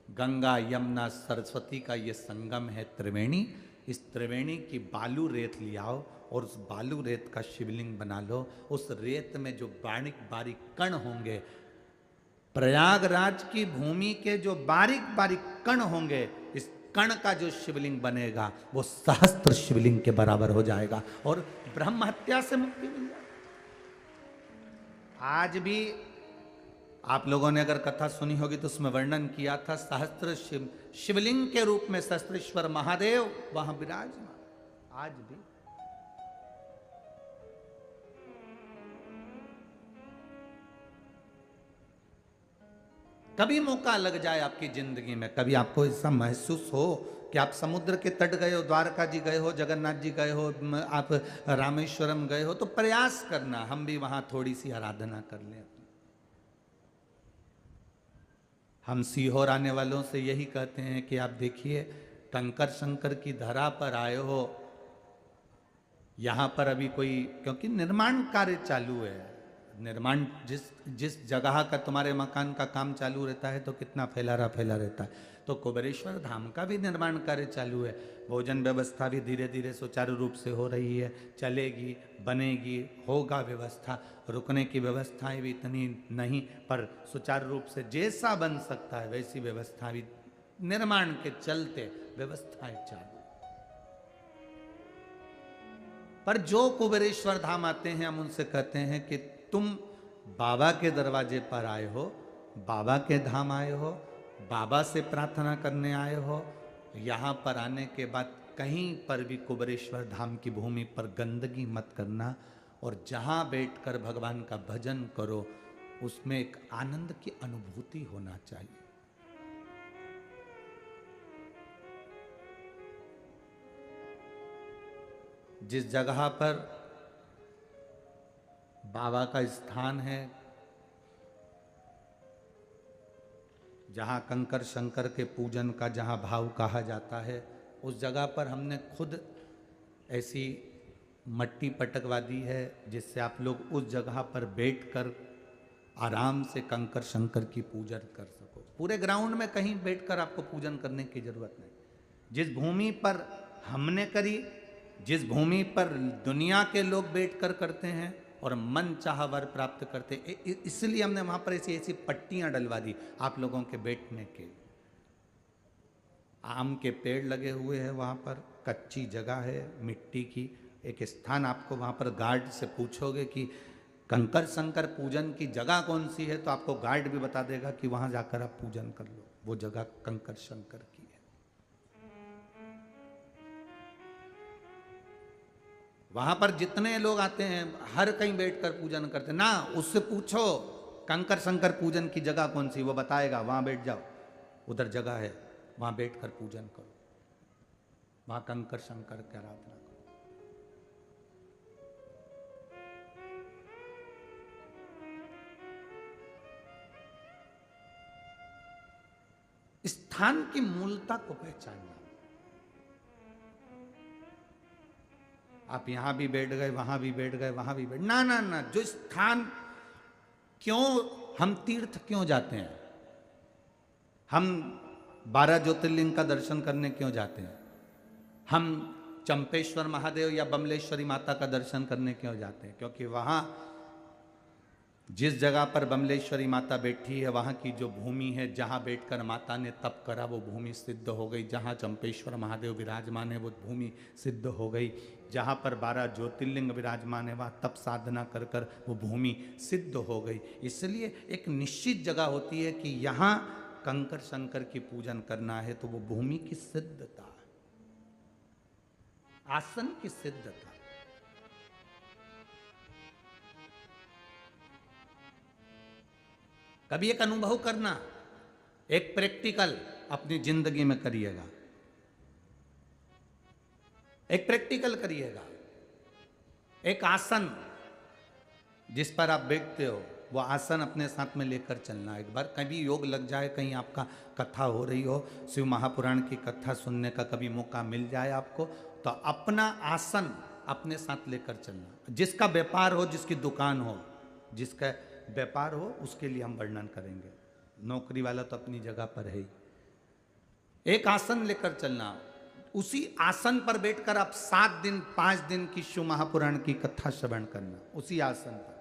गंगा यमुना सरस्वती का ये संगम है त्रिवेणी, इस त्रिवेणी की बालू रेत ले आओ और उस बालू रेत का शिवलिंग बना लो। उस रेत में जो बारीक बारीक कण होंगे, प्रयागराज की भूमि के जो बारीक बारीक कण होंगे, इस कण का जो शिवलिंग बनेगा वो सहस्त्र शिवलिंग के बराबर हो जाएगा और ब्रह्म हत्या से मुक्ति मिल जाएगी। आज भी आप लोगों ने अगर कथा सुनी होगी तो उसमें वर्णन किया था, सहस्त्र शिवलिंग के रूप में सहस्त्रेश्वर महादेव वहां विराजमान। आज भी कभी मौका लग जाए आपकी जिंदगी में, कभी आपको ऐसा महसूस हो कि आप समुद्र के तट गए हो, द्वारका जी गए हो, जगन्नाथ जी गए हो, आप रामेश्वरम गए हो, तो प्रयास करना हम भी वहां थोड़ी सी आराधना कर लें। हम सीहोर आने वालों से यही कहते हैं कि आप देखिए, कंकर शंकर की धरा पर आए हो, यहां पर अभी कोई, क्योंकि निर्माण कार्य चालू है, निर्माण जिस जगह का तुम्हारे मकान का काम चालू रहता है तो कितना फैला रहता है। तो कुबेरेश्वर धाम का भी निर्माण कार्य चालू है, भोजन व्यवस्था भी धीरे धीरे सुचारू रूप से हो रही है, चलेगी, बनेगी, होगा व्यवस्था, रुकने की व्यवस्थाएं भी इतनी नहीं, पर सुचारू रूप से जैसा बन सकता है वैसी व्यवस्था भी निर्माण के चलते व्यवस्थाएं चालू। पर जो कुबेरेश्वर धाम आते हैं, हम उनसे कहते हैं कि तुम बाबा के दरवाजे पर आए हो, बाबा के धाम आए हो, बाबा से प्रार्थना करने आए हो, यहाँ पर आने के बाद कहीं पर भी कुबेरेश्वर धाम की भूमि पर गंदगी मत करना, और जहाँ बैठकर भगवान का भजन करो उसमें एक आनंद की अनुभूति होना चाहिए। जिस जगह पर बाबा का स्थान है, जहाँ कंकर शंकर के पूजन का जहाँ भाव कहा जाता है, उस जगह पर हमने खुद ऐसी मट्टी पटकवा दी है, जिससे आप लोग उस जगह पर बैठकर आराम से कंकर शंकर की पूजन कर सको। पूरे ग्राउंड में कहीं बैठकर आपको पूजन करने की जरूरत नहीं। जिस भूमि पर हमने करी, जिस भूमि पर दुनिया के लोग बैठकर करते हैं और मन चाहा वर प्राप्त करते, इसलिए हमने वहां पर ऐसी ऐसी पट्टियां डलवा दी आप लोगों के बैठने के। आम के पेड़ लगे हुए हैं, वहां पर कच्ची जगह है मिट्टी की, एक स्थान आपको वहां पर गार्ड से पूछोगे कि कंकर शंकर पूजन की जगह कौन सी है, तो आपको गार्ड भी बता देगा कि वहां जाकर आप पूजन कर लो, वो जगह कंकर शंकर की है। वहां पर जितने लोग आते हैं हर कहीं बैठकर पूजन करते ना, उससे पूछो कंकर शंकर पूजन की जगह कौन सी, वो बताएगा, वहां बैठ जाओ, उधर जगह है, वहां बैठकर पूजन करो, वहां कंकर शंकर की आराधना करो। स्थान की मूलता को पहचानना। आप यहां भी बैठ गए, वहां भी बैठ गए, वहां भी बैठ, ना ना ना, जो स्थान, क्यों हम तीर्थ क्यों जाते हैं, हम 12 ज्योतिर्लिंग का दर्शन करने क्यों जाते हैं, हम चंपेश्वर महादेव या बमलेश्वरी माता का दर्शन करने क्यों जाते हैं? क्योंकि वहां जिस जगह पर बमलेश्वरी माता बैठी है, वहाँ की जो भूमि है, जहाँ बैठकर माता ने तप करा वो भूमि सिद्ध हो गई, जहाँ चंपेश्वर महादेव विराजमान है वो भूमि सिद्ध हो गई, जहाँ पर 12 ज्योतिर्लिंग विराजमान है वहाँ तप साधना कर कर वो भूमि सिद्ध हो गई। इसलिए एक निश्चित जगह होती है कि यहाँ कंकर शंकर की पूजन करना है, तो वो भूमि की सिद्धता, आसन की सिद्धता। कभी एक अनुभव करना, एक प्रैक्टिकल अपनी जिंदगी में करिएगा, एक प्रैक्टिकल करिएगा। एक आसन जिस पर आप बैठते हो वो आसन अपने साथ में लेकर चलना। एक बार कभी योग लग जाए, कहीं आपका कथा हो रही हो, शिव महापुराण की कथा सुनने का कभी मौका मिल जाए आपको, तो अपना आसन अपने साथ लेकर चलना। जिसका व्यापार हो, जिसकी दुकान हो, जिसका व्यापार हो, उसके लिए हम वर्णन करेंगे। नौकरी वाला तो अपनी जगह पर है ही। एक आसन लेकर चलना, उसी आसन पर बैठकर आप 7 दिन 5 दिन की शिव महापुराण की कथा श्रवण करना। उसी आसन पर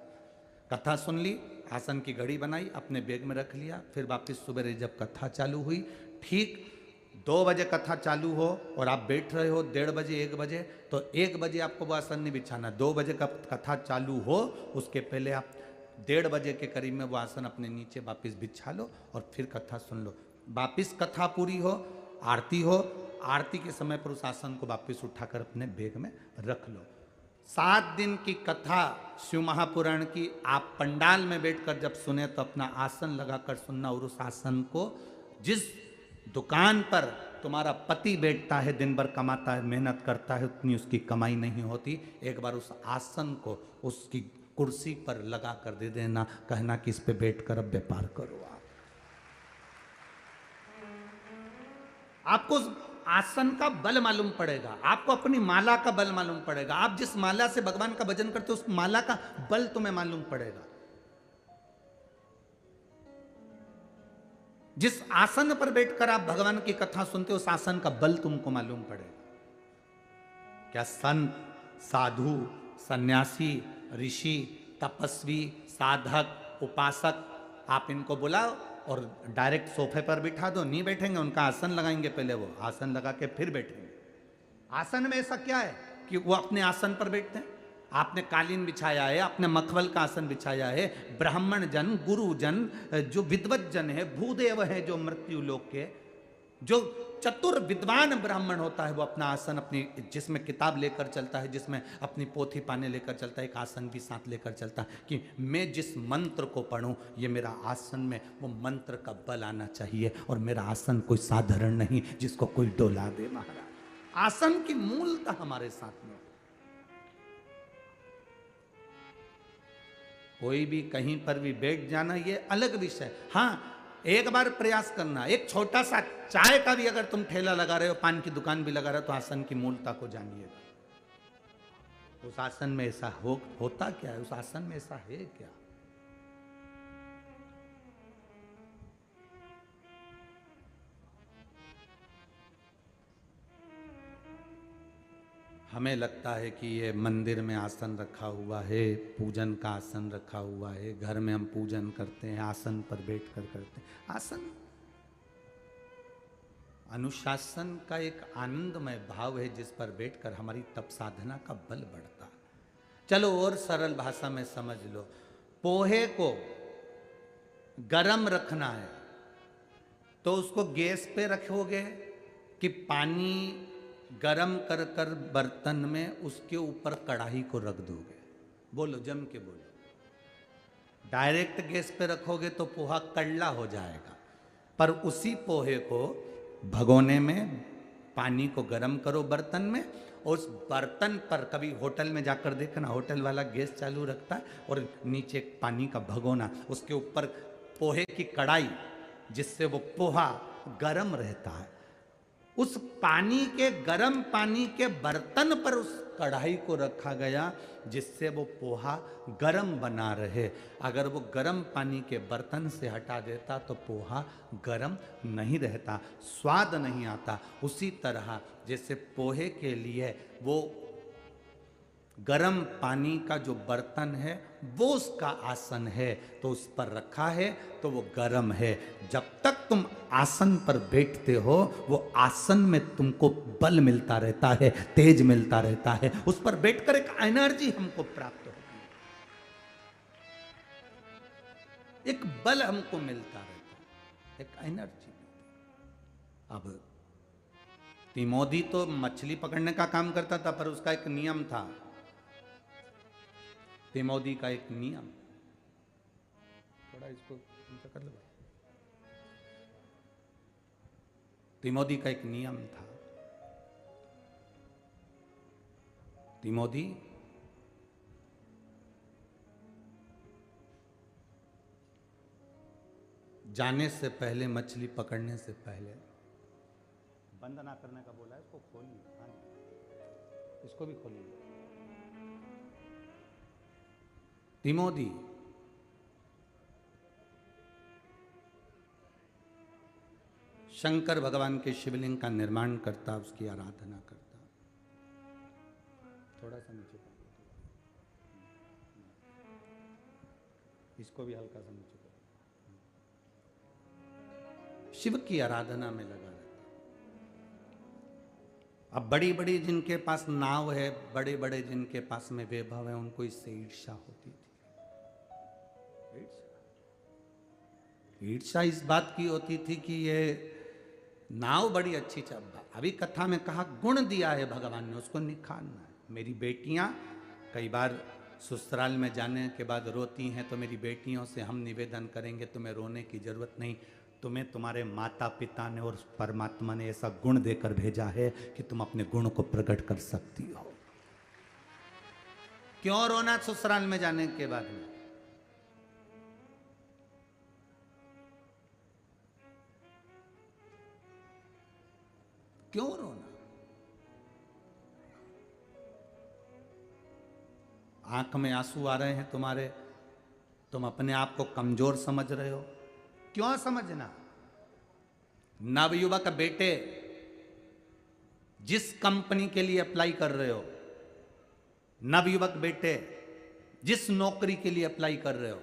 कथा सुन ली, आसन की घड़ी बनाई, अपने बैग में रख लिया, फिर वापस सुबह जब कथा चालू हुई, ठीक 2 बजे कथा चालू हो और आप बैठ रहे हो 1:30 बजे 1 बजे, तो 1 बजे आपको वो आसन नहीं बिछाना। 2 बजे का कथा चालू हो उसके पहले आप 1:30 बजे के करीब में वो आसन अपने नीचे वापस बिछा लो और फिर कथा सुन लो। वापस कथा पूरी हो, आरती हो, आरती के समय पर उस आसन को वापस उठाकर अपने बैग में रख लो। 7 दिन की कथा शिव महापुराण की आप पंडाल में बैठकर जब सुने तो अपना आसन लगाकर सुनना। और उस आसन को जिस दुकान पर तुम्हारा पति बैठता है, दिन भर कमाता है, मेहनत करता है, उतनी उसकी कमाई नहीं होती, एक बार उस आसन को उसकी कुर्सी पर लगा कर दे देना, कहना कि इस पे बैठकर अब व्यापार करो। आपको आसन का बल मालूम पड़ेगा, आपको अपनी माला का बल मालूम पड़ेगा। आप जिस माला से भगवान का भजन करते हो उस माला का बल तुम्हें मालूम पड़ेगा। जिस आसन पर बैठकर आप भगवान की कथा सुनते हो उस आसन का बल तुमको मालूम पड़ेगा। क्या संत, साधु, सन्यासी, ऋषि, तपस्वी, साधक, उपासक, आप इनको बुलाओ और डायरेक्ट सोफे पर बिठा दो, नहीं बैठेंगे, उनका आसन लगाएंगे, पहले वो आसन लगा के फिर बैठेंगे। आसन में ऐसा क्या है कि वो अपने आसन पर बैठते हैं? आपने कालीन बिछाया है, आपने मखमल का आसन बिछाया है, ब्राह्मण जन, गुरु जन, जो विद्वत जन है, भूदेव है, जो मृत्यु लोक के, जो चतुर विद्वान ब्राह्मण होता है, वो अपना आसन अपनी, जिसमें किताब लेकर चलता है, जिसमें अपनी पोथी पाने लेकर चलता है, एक आसन भी साथ लेकर चलता है कि मैं जिस मंत्र को पढ़ूं ये मेरा आसन में वो मंत्र का बल आना चाहिए, और मेरा आसन कोई साधारण नहीं जिसको कोई डोला दे। महाराज, आसन की मूलता हमारे साथ में। कोई भी कहीं पर भी बैठ जाना ये अलग विषय। हाँ, एक बार प्रयास करना, एक छोटा सा चाय का भी अगर तुम ठेला लगा रहे हो, पान की दुकान भी लगा रहे हो, तो आसन की मूलता को जानिएगा। उस आसन में ऐसा होता क्या है, उस आसन में ऐसा है क्या? हमें लगता है कि ये मंदिर में आसन रखा हुआ है, पूजन का आसन रखा हुआ है, घर में हम पूजन करते हैं, आसन पर बैठकर करते हैं। आसन अनुशासन का एक आनंदमय भाव है जिस पर बैठकर हमारी तप साधना का बल बढ़ता है। चलो और सरल भाषा में समझ लो, पोहे को गरम रखना है तो उसको गैस पे रखोगे कि पानी गरम कर कर बर्तन में उसके ऊपर कढ़ाई को रख दोगे? बोलो, जम के बोलो। डायरेक्ट गैस पे रखोगे तो पोहा कड़ला हो जाएगा, पर उसी पोहे को भगोने में पानी को गरम करो बर्तन में, और उस बर्तन पर, कभी होटल में जाकर देखना, होटल वाला गैस चालू रखता है और नीचे पानी का भगोना, उसके ऊपर पोहे की कढ़ाई, जिससे वो पोहा गरम रहता है। उस पानी के, गरम पानी के बर्तन पर उस कढ़ाई को रखा गया जिससे वो पोहा गरम बना रहे। अगर वो गरम पानी के बर्तन से हटा देता तो पोहा गरम नहीं रहता, स्वाद नहीं आता। उसी तरह जैसे पोहे के लिए वो गरम पानी का जो बर्तन है वो उसका आसन है, तो उस पर रखा है तो वो गरम है। जब तक तुम आसन पर बैठते हो वो आसन में तुमको बल मिलता रहता है, तेज मिलता रहता है, उस पर बैठकर एक एनर्जी हमको प्राप्त होती है, एक बल हमको मिलता रहता है, एक एनर्जी। अब तिमोदी तो मछली पकड़ने का काम करता था, पर उसका एक नियम था, तिमोदी का एक नियम, थोड़ा इसको कर लो। तिमोदी का एक नियम था। तिमोदी जाने से पहले, मछली पकड़ने से पहले, बंद ना करने का बोला है, इसको खोलिए। हाँ, इसको भी खोलिए। तिमोदी शंकर भगवान के शिवलिंग का निर्माण करता, उसकी आराधना करता। थोड़ा सा नीचे कर, इसको भी हल्का सा नीचे कर। शिव की आराधना में लगा रहता। अब बड़ी बड़ी जिनके पास नाव है, बड़े बड़े जिनके पास में वैभव है, उनको इससे ईर्ष्या होती थी। ईर्ष्या इस बात की होती थी कि ये नाव बड़ी अच्छी चल। अभी कथा में कहा गुण दिया है भगवान ने, उसको निखारना है। मेरी बेटियां कई बार ससुराल में जाने के बाद रोती हैं, तो मेरी बेटियों से हम निवेदन करेंगे तुम्हें रोने की जरूरत नहीं, तुम्हें तुम्हारे माता पिता ने और परमात्मा ने ऐसा गुण देकर भेजा है कि तुम अपने गुण को प्रकट कर सकती हो। क्यों रोना ससुराल में जाने के बाद में? क्यों रोना? आंख में आंसू आ रहे हैं तुम्हारे, तुम अपने आप को कमजोर समझ रहे हो। क्यों समझना? नवयुवक बेटे, जिस कंपनी के लिए अप्लाई कर रहे हो, नवयुवक बेटे जिस नौकरी के लिए अप्लाई कर रहे हो,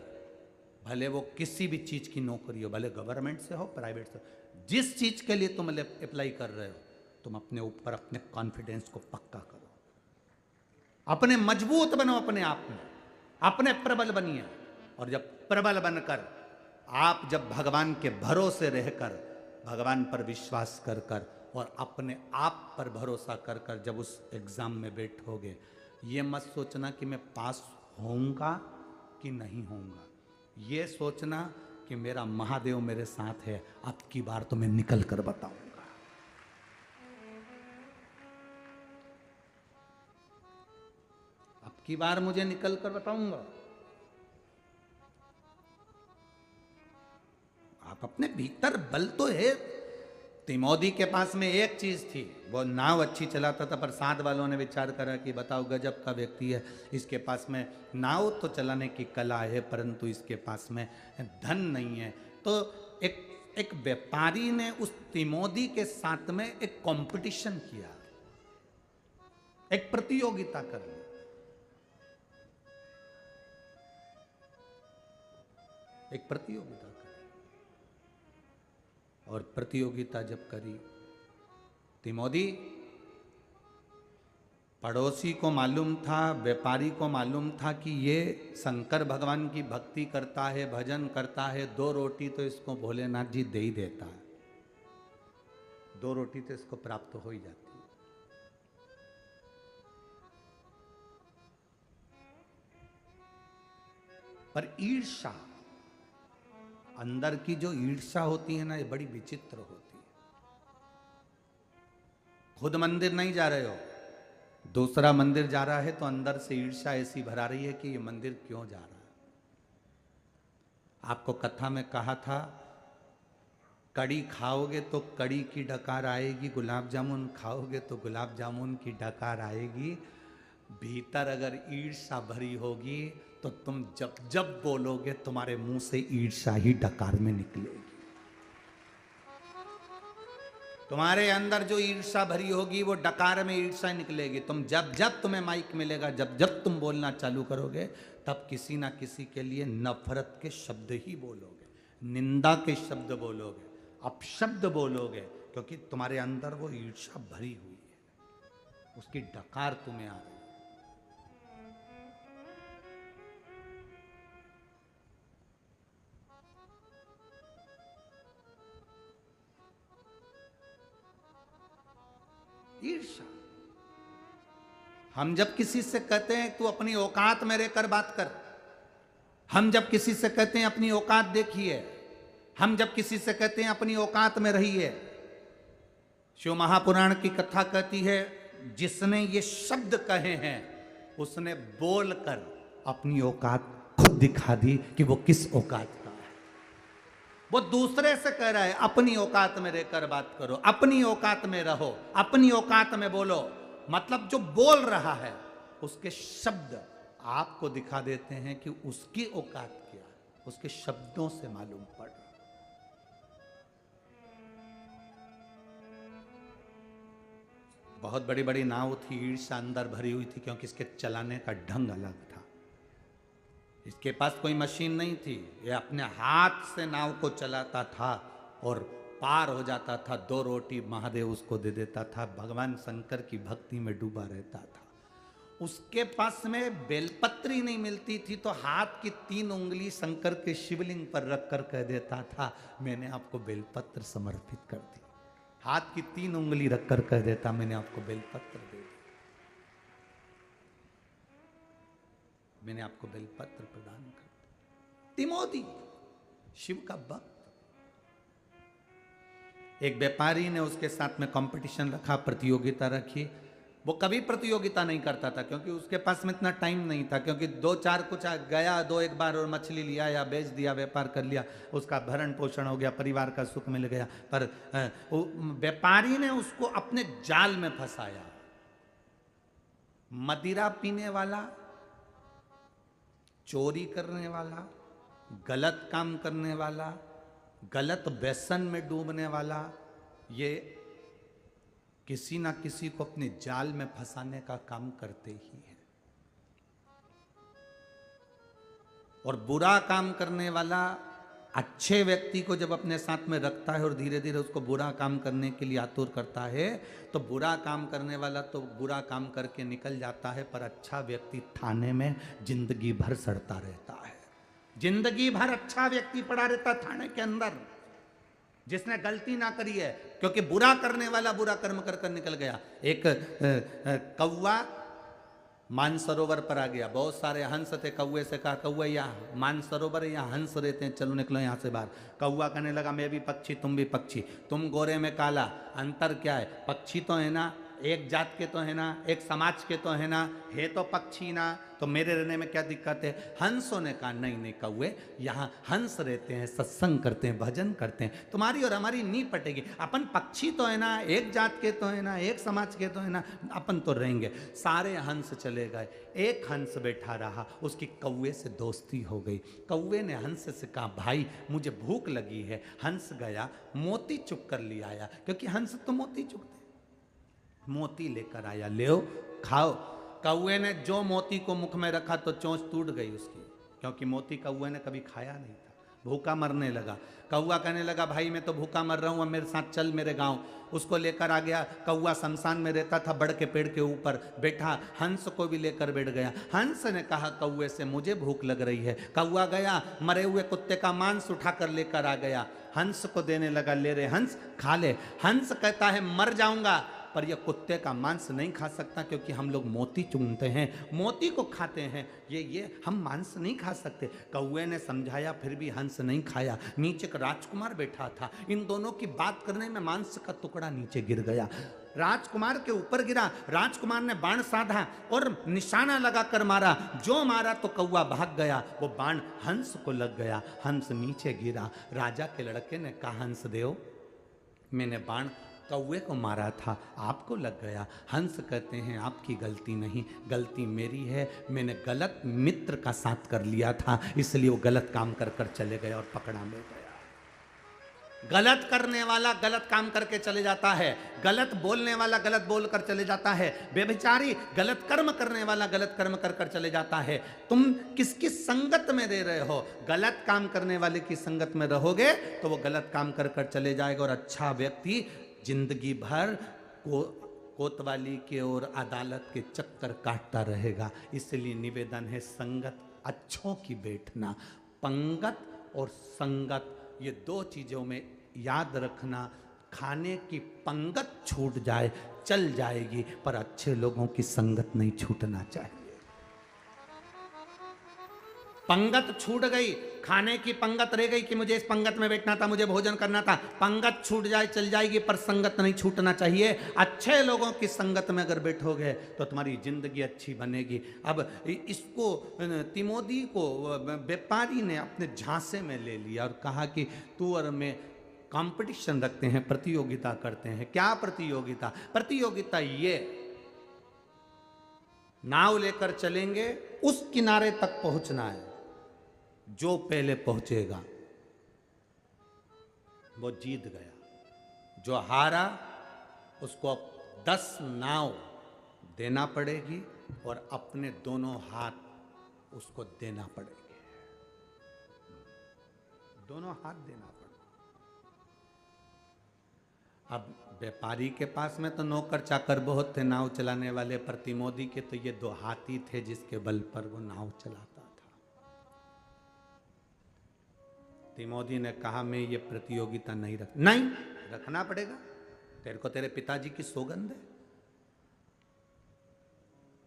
भले वो किसी भी चीज की नौकरी हो, भले गवर्नमेंट से हो, प्राइवेट से हो, जिस चीज के लिए तुम अप्लाई कर रहे हो, तुम अपने ऊपर अपने कॉन्फिडेंस को पक्का करो, अपने मजबूत बनो, अपने आप में अपने प्रबल बनिए। और जब प्रबल बनकर आप जब भगवान के भरोसे रहकर, भगवान पर विश्वास कर कर और अपने आप पर भरोसा कर कर जब उस एग्जाम में बैठोगे, ये मत सोचना कि मैं पास होऊंगा कि नहीं होऊंगा, ये सोचना कि मेरा महादेव मेरे साथ है, अब की बार तो मैं निकल कर बताऊंगा। अब की बार मुझे निकल कर बताऊंगा। आप अपने भीतर बल तो है। तिमोदी के पास में एक चीज थी, वो नाव अच्छी चलाता था, पर साथ वालों ने विचार करा कि बताओ गजब का व्यक्ति है, इसके पास में नाव तो चलाने की कला है परंतु इसके पास में धन नहीं है। तो एक व्यापारी ने उस तिमोदी के साथ में एक कंपटीशन किया, एक प्रतियोगिता कर ली। एक प्रतियोगिता करी, और प्रतियोगिता जब करी, तिमोदी पड़ोसी को मालूम था, व्यापारी को मालूम था कि ये शंकर भगवान की भक्ति करता है, भजन करता है, 2 रोटी तो इसको भोलेनाथ जी दे ही देता है, 2 रोटी तो इसको प्राप्त हो ही जाती है। पर ईर्ष्या, अंदर की जो ईर्ष्या होती है ना, ये बड़ी विचित्र होती है। खुद मंदिर नहीं जा रहे हो, दूसरा मंदिर जा रहा है, तो अंदर से ईर्ष्या ऐसी भरा रही है कि ये मंदिर क्यों जा रहा है। आपको कथा में कहा था, कड़ी खाओगे तो कड़ी की डकार आएगी, गुलाब जामुन खाओगे तो गुलाब जामुन की डकार आएगी। भीतर अगर ईर्ष्या भरी होगी तो तुम जब जब बोलोगे तुम्हारे मुंह से ईर्ष्या ही डकार में निकलेगी। तुम्हारे अंदर जो ईर्ष्या भरी होगी वो डकार में ईर्ष्या निकलेगी। तुम जब जब तुम्हें माइक मिलेगा, जब जब तुम बोलना चालू करोगे, तब किसी ना किसी के लिए नफरत के शब्द ही बोलोगे, निंदा के शब्द बोलोगे, अपशब्द बोलोगे, क्योंकि तुम्हारे अंदर वो ईर्ष्या भरी हुई है, उसकी डकार तुम्हें आ रही है। ईर्ष्या। हम जब किसी से कहते हैं तू अपनी औकात में रहकर बात कर, हम जब किसी से कहते हैं अपनी औकात देखिए, हम जब किसी से कहते हैं अपनी औकात में रहिए, शिव महापुराण की कथा कहती है, जिसने ये शब्द कहे हैं उसने बोलकर अपनी औकात खुद दिखा दी कि वो किस औकात का है। वो दूसरे से कह रहा है अपनी औकात में रहकर बात करो, अपनी औकात में रहो, अपनी औकात में बोलो। मतलब जो बोल रहा है उसके शब्द आपको दिखा देते हैं कि उसकी औकात क्या है, उसके शब्दों से मालूम पड़ रहा। बहुत बड़ी बड़ी नाव थी, ईर्ष्या अंदर भरी हुई थी, क्योंकि इसके चलाने का ढंग अलग था। इसके पास कोई मशीन नहीं थी, ये अपने हाथ से नाव को चलाता था और पार हो जाता था। 2 रोटी महादेव उसको दे देता था, भगवान शंकर की भक्ति में डूबा रहता था। उसके पास में बेलपत्री नहीं मिलती थी तो हाथ की 3 उंगली शंकर के शिवलिंग पर रखकर कह देता था, मैंने आपको बेलपत्र समर्पित कर दी। हाथ की 3 उंगली रखकर कह देता, मैंने आपको बेलपत्र दे दिया, मैंने आपको बेलपत्र प्रदान कर दिया। तिमोथी शिव का भक्त। एक व्यापारी ने उसके साथ में कंपटीशन रखा, प्रतियोगिता रखी। वो कभी प्रतियोगिता नहीं करता था क्योंकि उसके पास में इतना टाइम नहीं था, क्योंकि 2-4 कुछ गया 2-1 बार और मछली लिया या बेच दिया, व्यापार कर लिया, उसका भरण पोषण हो गया, परिवार का सुख मिल गया। पर व्यापारी ने उसको अपने जाल में फंसाया। मदिरा पीने वाला, चोरी करने वाला, गलत काम करने वाला, गलत व्यसन में डूबने वाला, ये किसी ना किसी को अपने जाल में फंसाने का काम करते ही है। और बुरा काम करने वाला अच्छे व्यक्ति को जब अपने साथ में रखता है और धीरे धीरे उसको बुरा काम करने के लिए आतुर करता है, तो बुरा काम करने वाला तो बुरा काम करके निकल जाता है, पर अच्छा व्यक्ति थाने में जिंदगी भर सड़ता रहता है। जिंदगी भर अच्छा व्यक्ति पड़ा रहता थाने के अंदर, जिसने गलती ना करी है, क्योंकि बुरा करने वाला बुरा कर्म कर कर निकल गया। एक कौवा मानसरोवर पर आ गया, बहुत सारे हंस थे। कौवे से कहा, कौवा यहाँ मानसरोवर है, यहाँ हंस रहते हैं, चलो निकलो यहाँ से बाहर। कौवा कहने लगा, मैं भी पक्षी, तुम भी पक्षी, तुम गोरे में काला, अंतर क्या है? पक्षी तो है ना, एक जात के तो है ना, एक समाज के तो है ना, है तो पक्षी ना, तो मेरे रहने में क्या दिक्कत है? हंसों ने कहा, नहीं नहीं कौवे, यहाँ हंस रहते हैं, सत्संग करते हैं, भजन करते हैं, तुम्हारी और हमारी नहीं पटेगी। अपन पक्षी तो है ना, एक जात के तो है ना, एक समाज के तो है ना, अपन तो रहेंगे। सारे हंस चले गए, एक हंस बैठा रहा, उसकी कौवे से दोस्ती हो गई। कौवे ने हंस से कहा, भाई मुझे भूख लगी है। हंस गया, मोती चुग कर ले आया, क्योंकि हंस तो मोती चुगते। मोती लेकर आया, ले खाओ। कौवे ने जो मोती को मुख में रखा तो चोंच टूट गई उसकी, क्योंकि मोती कौवे ने कभी खाया नहीं था। भूखा मरने लगा। कौवा कहने लगा, भाई मैं तो भूखा मर रहा हूँ, अब मेरे साथ चल मेरे गांव। उसको लेकर आ गया। कौवा शमशान में रहता था, बड़ के पेड़ के ऊपर बैठा, हंस को भी लेकर बैठ गया। हंस ने कहा कौवे से, मुझे भूख लग रही है। कौवा गया, मरे हुए कुत्ते का मांस उठाकर लेकर आ गया, हंस को देने लगा, ले रे हंस खा ले। हंस कहता है, मर जाऊंगा पर यह कुत्ते का मांस नहीं खा सकता, क्योंकि हम लोग मोती चुनते हैं, मोती को खाते हैं, ये हम मांस नहीं खा सकते। कौवे ने समझाया, फिर भी हंस नहीं खाया। नीचे का राजकुमार बैठा था, इन दोनों की बात करने में मांस का टुकड़ा नीचे गिर गया, राजकुमार के ऊपर गिरा। राजकुमार ने बाण साधा और निशाना लगाकर मारा। जो मारा तो कौवा भाग गया, वो बाण हंस को लग गया, हंस नीचे गिरा। राजा के लड़के ने कहा, हंस देव, मैंने बाण कौवे को मारा था, आपको लग गया। हंस कहते हैं, आपकी गलती नहीं, गलती मेरी है, मैंने गलत मित्र का साथ कर लिया था, इसलिए वो गलत काम कर कर चले गए और पकड़ा ले गया। गलत करने वाला गलत काम करके चले जाता है, गलत बोलने वाला गलत बोल कर चले जाता है, बेविचारी गलत कर्म करने वाला गलत कर्म कर कर चले जाता है। तुम किसकी संगत में रह रहे हो? गलत काम करने वाले की संगत में रहोगे तो वो गलत काम कर कर चले जाएगा, और अच्छा व्यक्ति जिंदगी भर कोतवाली के और अदालत के चक्कर काटता रहेगा। इसलिए निवेदन है, संगत अच्छों की बैठना। पंगत और संगत, ये 2 चीजों में याद रखना। खाने की पंगत छूट जाए चल जाएगी, पर अच्छे लोगों की संगत नहीं छूटना चाहिए। पंगत छूट गई, खाने की पंगत रह गई कि मुझे इस पंगत में बैठना था, मुझे भोजन करना था, पंगत छूट जाए चल जाएगी, पर संगत नहीं छूटना चाहिए। अच्छे लोगों की संगत में अगर बैठोगे तो तुम्हारी जिंदगी अच्छी बनेगी। अब इसको तिमोदी को व्यापारी ने अपने झांसे में ले लिया और कहा कि तू और मैं कंपटीशन रखते हैं, प्रतियोगिता करते हैं। क्या प्रतियोगिता? प्रतियोगिता ये, नाव लेकर चलेंगे, उस किनारे तक पहुंचना है, जो पहले पहुंचेगा वो जीत गया। जो हारा उसको 10 नाव देना पड़ेगी और अपने दोनों हाथ उसको देना पड़ेंगे, दोनों हाथ देना पड़ेगा। अब व्यापारी के पास में तो नौकर चाकर बहुत थे नाव चलाने वाले, पर तिमोदी के तो ये 2 हाथी थे जिसके बल पर वो नाव चलाता था। तिमोदी ने कहा मैं ये प्रतियोगिता नहीं रखना पड़ेगा, तेरे को तेरे पिताजी की सौगंध है।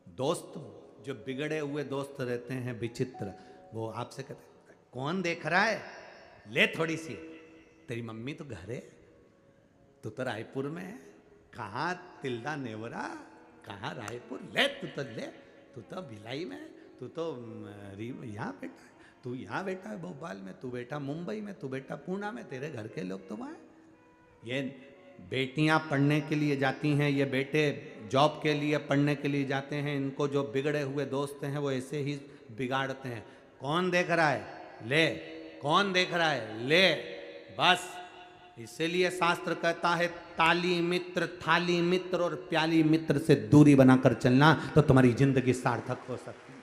दोस्त जो बिगड़े हुए दोस्त रहते हैं विचित्र, वो आपसे कहते हैं कौन देख रहा है, ले थोड़ी सी, तेरी मम्मी तो घर है, तू तो रायपुर में है, कहाँ तिल्दा नेवरा, कहाँ रायपुर, ले तू तो भिलाई में, तू तो यहाँ बैठा है, तू यहाँ बैठा है भोपाल में, तू बैठा मुंबई में, तू बैठा पूना में, तेरे घर के लोग तो वहाँ। ये बेटियाँ पढ़ने के लिए जाती हैं, ये बेटे जॉब के लिए पढ़ने के लिए जाते हैं, इनको जो बिगड़े हुए दोस्त हैं वो ऐसे ही बिगाड़ते हैं। कौन देख रहा है, ले, कौन देख रहा है, ले, बस। इसीलिए शास्त्र कहता है ताली मित्र, थाली मित्र और प्याली मित्र से दूरी बनाकर चलना तो तुम्हारी जिंदगी सार्थक हो सकती है।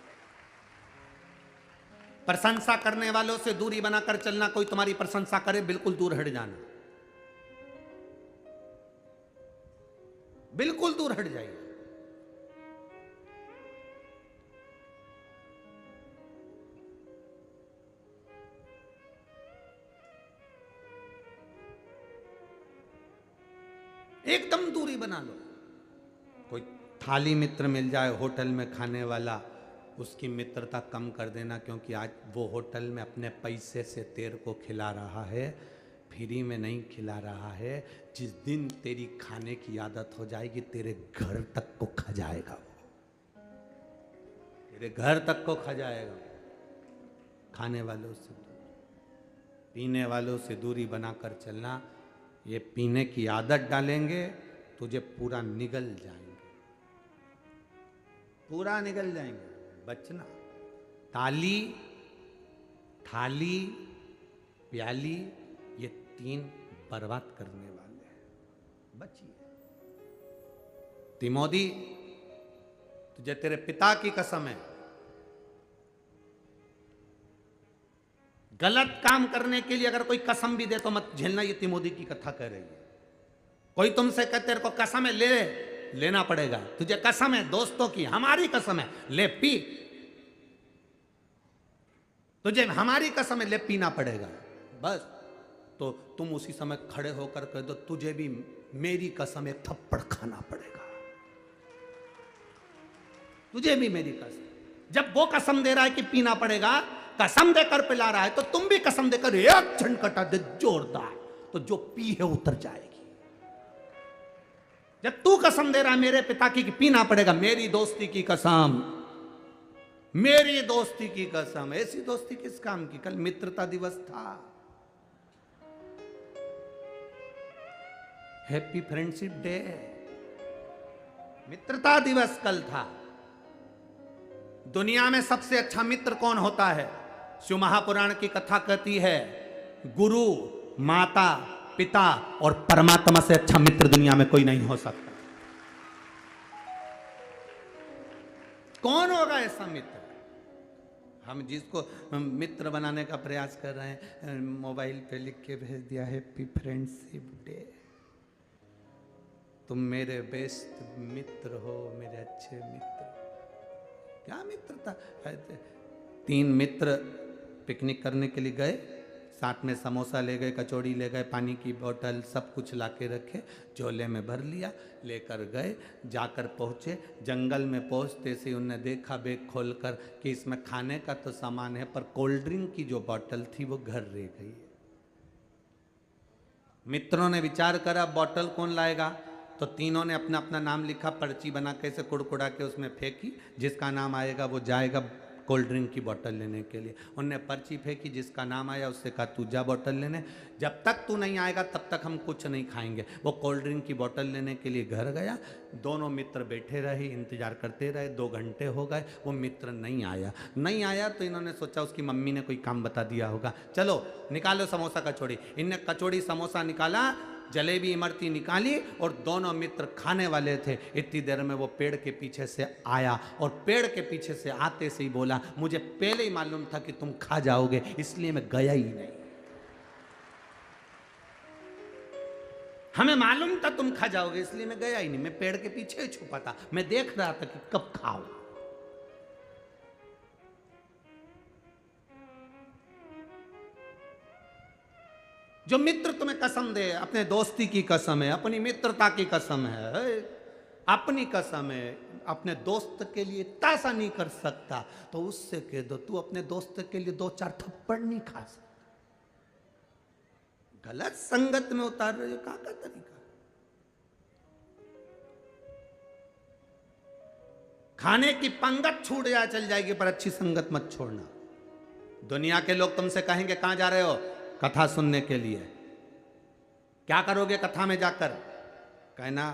प्रशंसा करने वालों से दूरी बनाकर चलना, कोई तुम्हारी प्रशंसा करे बिल्कुल दूर हट जाना, बिल्कुल दूर हट जाइए। एकदम दूरी बना लो। कोई थाली मित्र मिल जाए होटल में खाने वाला, उसकी मित्रता कम कर देना, क्योंकि आज वो होटल में अपने पैसे से तेरे को खिला रहा है, फ्री में नहीं खिला रहा है। जिस दिन तेरी खाने की आदत हो जाएगी तेरे घर तक को खा जाएगा वो, तेरे घर तक को खा जाएगा। खाने वालों से, पीने वालों से दूरी बनाकर चलना। ये पीने की आदत डालेंगे तुझे पूरा निगल जाएंगे, पूरा निगल जाएंगे, बचना। ताली, थाली, प्याली, ये 3 बर्बाद करने वाले हैं, बचिए। तिमोदी, तुझे तेरे पिता की कसम है, गलत काम करने के लिए अगर कोई कसम भी दे तो मत झेलना। ये तिमोदी की कथा कह रही है। कोई तुमसे कहते तेरे को कसम है, लेना पड़ेगा, तुझे कसम है, दोस्तों की हमारी कसम है, ले पी, तुझे हमारी कसम है, ले पीना पड़ेगा, बस। तो तुम उसी समय खड़े होकर कह दो तुझे भी मेरी कसम एक थप्पड़ खाना पड़ेगा, तुझे भी मेरी कसम। जब वो कसम दे रहा है कि पीना पड़ेगा, कसम देकर पिला रहा है, तो तुम भी कसम देकर एक झनकटा दे जोरदार, तो जो पी है उतर जाएगी। जब तू कसम दे रहा है मेरे पिता की कि पीना पड़ेगा, मेरी दोस्ती की कसम, मेरी दोस्ती की कसम। ऐसी दोस्ती किस काम की? कल मित्रता दिवस था, हैप्पी फ्रेंडशिप डे, मित्रता दिवस कल था। दुनिया में सबसे अच्छा मित्र कौन होता है? शिव महापुराण की कथा कहती है गुरु, माता, पिता और परमात्मा से अच्छा मित्र दुनिया में कोई नहीं हो सकता। कौन होगा ऐसा मित्र? हम जिसको मित्र बनाने का प्रयास कर रहे हैं, मोबाइल पे लिख के भेज दिया हैप्पी फ्रेंडशिप डे, तुम मेरे बेस्ट मित्र हो, मेरे अच्छे मित्र। क्या मित्रता? 3 मित्र पिकनिक करने के लिए गए, साथ में समोसा ले गए, कचौड़ी ले गए, पानी की बोतल सब कुछ ला के रखे, झोले में भर लिया, लेकर गए। जाकर पहुँचे, जंगल में पहुँचते से उन्होंने देखा बैग खोलकर कि इसमें खाने का तो सामान है पर कोल्ड ड्रिंक की जो बोतल थी वो घर रह गई। मित्रों ने विचार करा बोतल कौन लाएगा, तो तीनों ने अपना अपना नाम लिखा, पर्ची बना के ऐसे कुड़कुड़ा के उसमें फेंकी, जिसका नाम आएगा वो जाएगा कोल्ड ड्रिंक की बोतल लेने के लिए। उनने पर्ची फेंकी, जिसका नाम आया उससे कहा तू जा बोतल लेने, जब तक तू नहीं आएगा तब तक हम कुछ नहीं खाएंगे। वो कोल्ड ड्रिंक की बोतल लेने के लिए घर गया। दोनों मित्र बैठे रहे, इंतजार करते रहे, 2 घंटे हो गए, वो मित्र नहीं आया तो इन्होंने सोचा उसकी मम्मी ने कोई काम बता दिया होगा, चलो निकालो समोसा कचौड़ी। इनने कचौड़ी समोसा निकाला, जलेबी इमरती निकाली और दोनों मित्र खाने वाले थे। इतनी देर में वो पेड़ के पीछे से आया और पेड़ के पीछे से आते से ही बोला, मुझे पहले ही मालूम था कि तुम खा जाओगे, इसलिए मैं गया ही नहीं। हमें मालूम था तुम खा जाओगे, इसलिए मैं गया ही नहीं। मैं पेड़ के पीछे ही छुपा था, मैं देख रहा था कि कब खाओ। जो मित्र तुम्हें कसम दे, अपने दोस्ती की कसम है, अपनी मित्रता की कसम है, अपनी कसम है, अपने दोस्त के लिए इतना सा नहीं कर सकता तो उससे कह दो तू अपने दोस्त के लिए 2-4 थप्पड़ नहीं खा सकता। गलत संगत में उतार रहे हो, कहां का तरीका। खाने की पंगत छूट जाए चल जाएगी पर अच्छी संगत मत छोड़ना। दुनिया के लोग तुमसे कहेंगे कहां जा रहे हो, कथा सुनने के लिए। क्या करोगे कथा में जाकर, कहना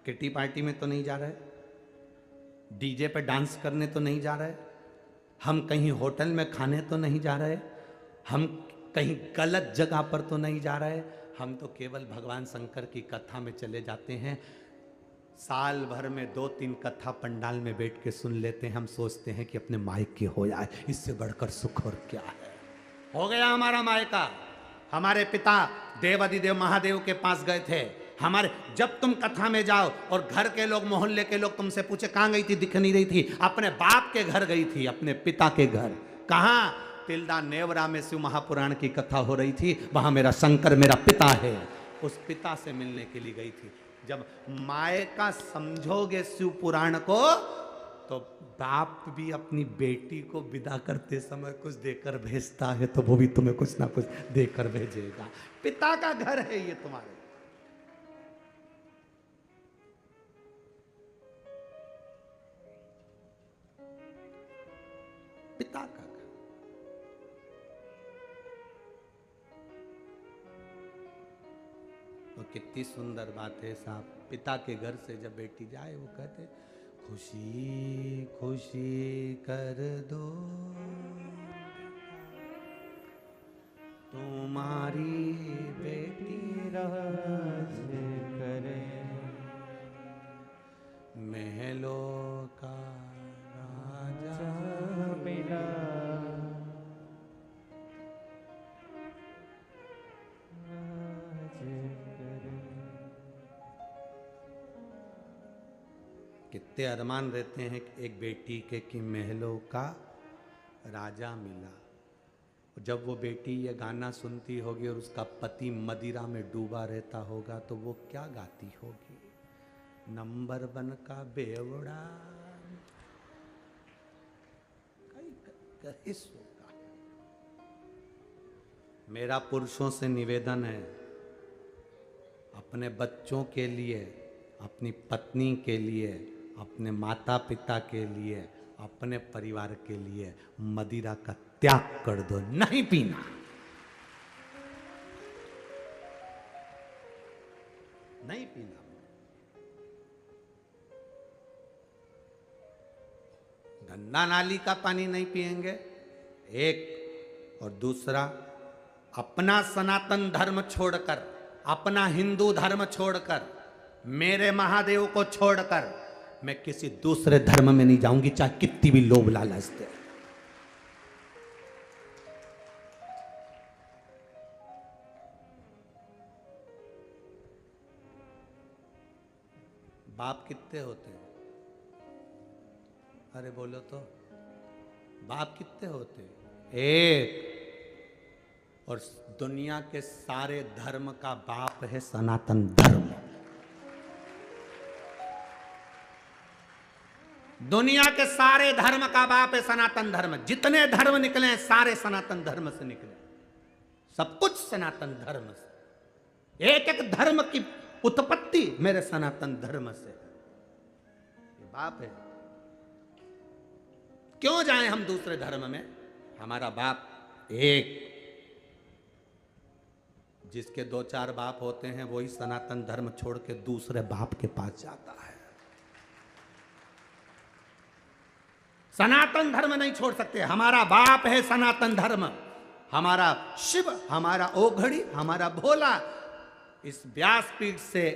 किटी पार्टी में तो नहीं जा रहे, डीजे पे डांस करने तो नहीं जा रहे, हम कहीं होटल में खाने तो नहीं जा रहे, हम कहीं गलत जगह पर तो नहीं जा रहे, हम तो केवल भगवान शंकर की कथा में चले जाते हैं। साल भर में 2-3 कथा पंडाल में बैठ के सुन लेते हैं। हम सोचते हैं कि अपने मायके हो जाए, इससे बढ़कर सुख और क्या है। हो गया हमारा मायका। हमारे पिता देवाधिदेव महादेव के पास गए थे। हमारे जब तुम कथा में जाओ और घर के लोग, मोहल्ले के लोग तुमसे पूछे कहां गई थी, दिख नहीं रही थी, अपने बाप के घर गई थी, अपने पिता के घर। कहां? तिल्दा नेवरा में शिव महापुराण की कथा हो रही थी, वहां मेरा शंकर मेरा पिता है, उस पिता से मिलने के लिए गई थी। जब मायका समझोगे शिव पुराण को तो बाप भी अपनी बेटी को विदा करते समय कुछ देकर भेजता है, तो वो भी तुम्हें कुछ ना कुछ देकर भेजेगा। पिता का घर है ये तुम्हारे। पिता का घर। तो कितनी सुंदर बात है साहब, पिता के घर से जब बेटी जाए वो कहते खुशी खुशी कर दो तुम्हारी बेटी राज करे, महलों का राजा मिला। कितने अरमान रहते हैं एक बेटी के कि महलों का राजा मिला। जब वो बेटी ये गाना सुनती होगी और उसका पति मदिरा में डूबा रहता होगा तो वो क्या गाती होगी, नंबर 1 का बेवड़ा होगा। मेरा पुरुषों से निवेदन है, अपने बच्चों के लिए, अपनी पत्नी के लिए, अपने माता पिता के लिए, अपने परिवार के लिए मदिरा का त्याग कर दो, नहीं पीना। नहीं पीना। गंगा नाली का पानी नहीं पिएंगे, एक। और दूसरा, अपना सनातन धर्म छोड़कर, अपना हिंदू धर्म छोड़कर, मेरे महादेव को छोड़कर मैं किसी दूसरे धर्म में नहीं जाऊंगी, चाहे कितनी भी लोभ लालच दे। बाप कितने होते हैं? अरे बोलो तो, बाप कितने होते हैं? एक। और दुनिया के सारे धर्म का बाप है सनातन धर्म। दुनिया के सारे धर्म का बाप है सनातन धर्म। जितने धर्म निकले हैं सारे सनातन धर्म से निकले, सब कुछ सनातन धर्म से। एक एक धर्म की उत्पत्ति मेरे सनातन धर्म से। ये बाप है। क्यों जाएं हम दूसरे धर्म में? हमारा बाप एक। जिसके दो चार बाप होते हैं वही सनातन धर्म छोड़ के दूसरे बाप के पास जाता है। सनातन धर्म नहीं छोड़ सकते। हमारा बाप है सनातन धर्म। हमारा शिव, हमारा ओघड़ी, हमारा भोला। इस व्यासपीठ से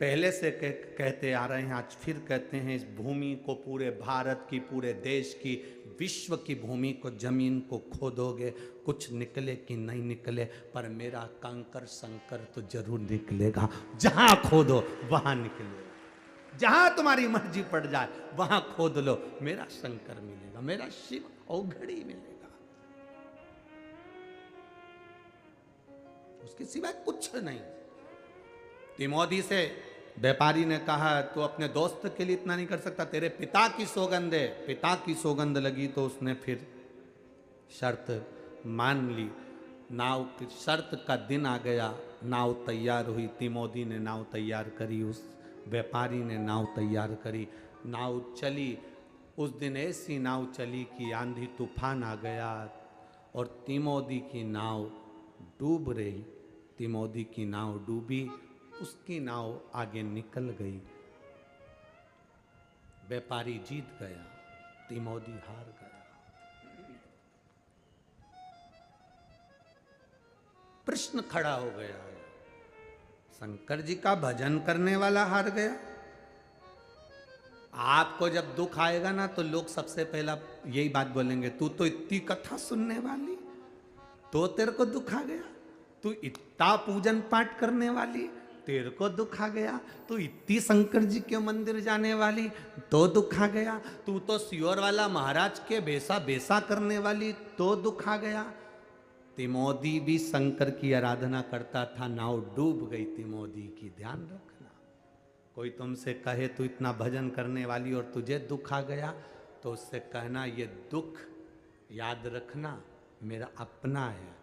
पहले से कहते आ रहे हैं, आज फिर कहते हैं, इस भूमि को, पूरे भारत की, पूरे देश की, विश्व की भूमि को, जमीन को खोदोगे, कुछ निकले कि नहीं निकले, पर मेरा कंकर शंकर तो जरूर निकलेगा। जहां खोदो वहां निकलेगा। जहां तुम्हारी मर्जी पड़ जाए वहां खोद लो, मेरा शंकर मिलेगा, मेरा शिव औघड़ी मिलेगा। उसके सिवाय कुछ नहीं। तिमोदी से व्यापारी ने कहा, तू अपने दोस्त के लिए इतना नहीं कर सकता? तेरे पिता की सौगंध है। पिता की सौगंध लगी तो उसने फिर शर्त मान ली। नाव की शर्त का दिन आ गया, नाव तैयार हुई। तिमोदी ने नाव तैयार करी, उस व्यापारी ने नाव तैयार करी। नाव चली। उस दिन ऐसी नाव चली कि आंधी तूफान आ गया और तिमोदी की नाव डूब रही। तिमोदी की नाव डूबी, उसकी नाव आगे निकल गई। व्यापारी जीत गया, तिमोदी हार गया। प्रश्न खड़ा हो गया है, शंकर जी का भजन करने वाला हार गया? आपको जब दुख आएगा ना तो लोग सबसे पहला यही बात बोलेंगे, तू तो इतनी कथा सुनने वाली, तो तेरे को दुख आ गया। तू इतना पूजन पाठ करने वाली, तेरे को दुख आ गया। तू इतनी शंकर जी के मंदिर जाने वाली, तो दुख आ गया। तू तो सियोर वाला महाराज के बेसा बेसा करने वाली, तो दुख आ गया। तिमोदी भी शंकर की आराधना करता था, नाव डूब गई तिमोदी की। ध्यान रखना, कोई तुमसे कहे तू इतना भजन करने वाली और तुझे दुख आ गया, तो उससे कहना ये दुख याद रखना मेरा अपना है।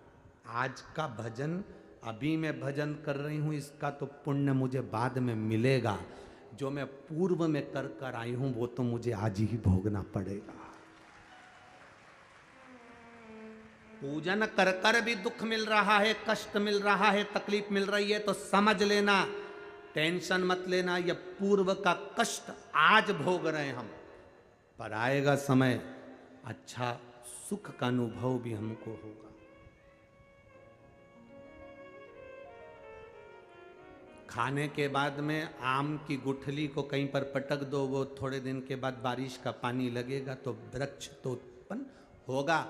आज का भजन, अभी मैं भजन कर रही हूँ, इसका तो पुण्य मुझे बाद में मिलेगा। जो मैं पूर्व में कर कर आई हूँ वो तो मुझे आज ही भोगना पड़ेगा। पूजन कर कर भी दुख मिल रहा है, कष्ट मिल रहा है, तकलीफ मिल रही है, तो समझ लेना, टेंशन मत लेना, यह पूर्व का कष्ट आज भोग रहे हैं हम, पर आएगा समय अच्छा सुख का अनुभव भी हमको होगा। खाने के बाद में आम की गुठली को कहीं पर पटक दो, वो थोड़े दिन के बाद बारिश का पानी लगेगा तो वृक्ष तो उत्पन्न होगा।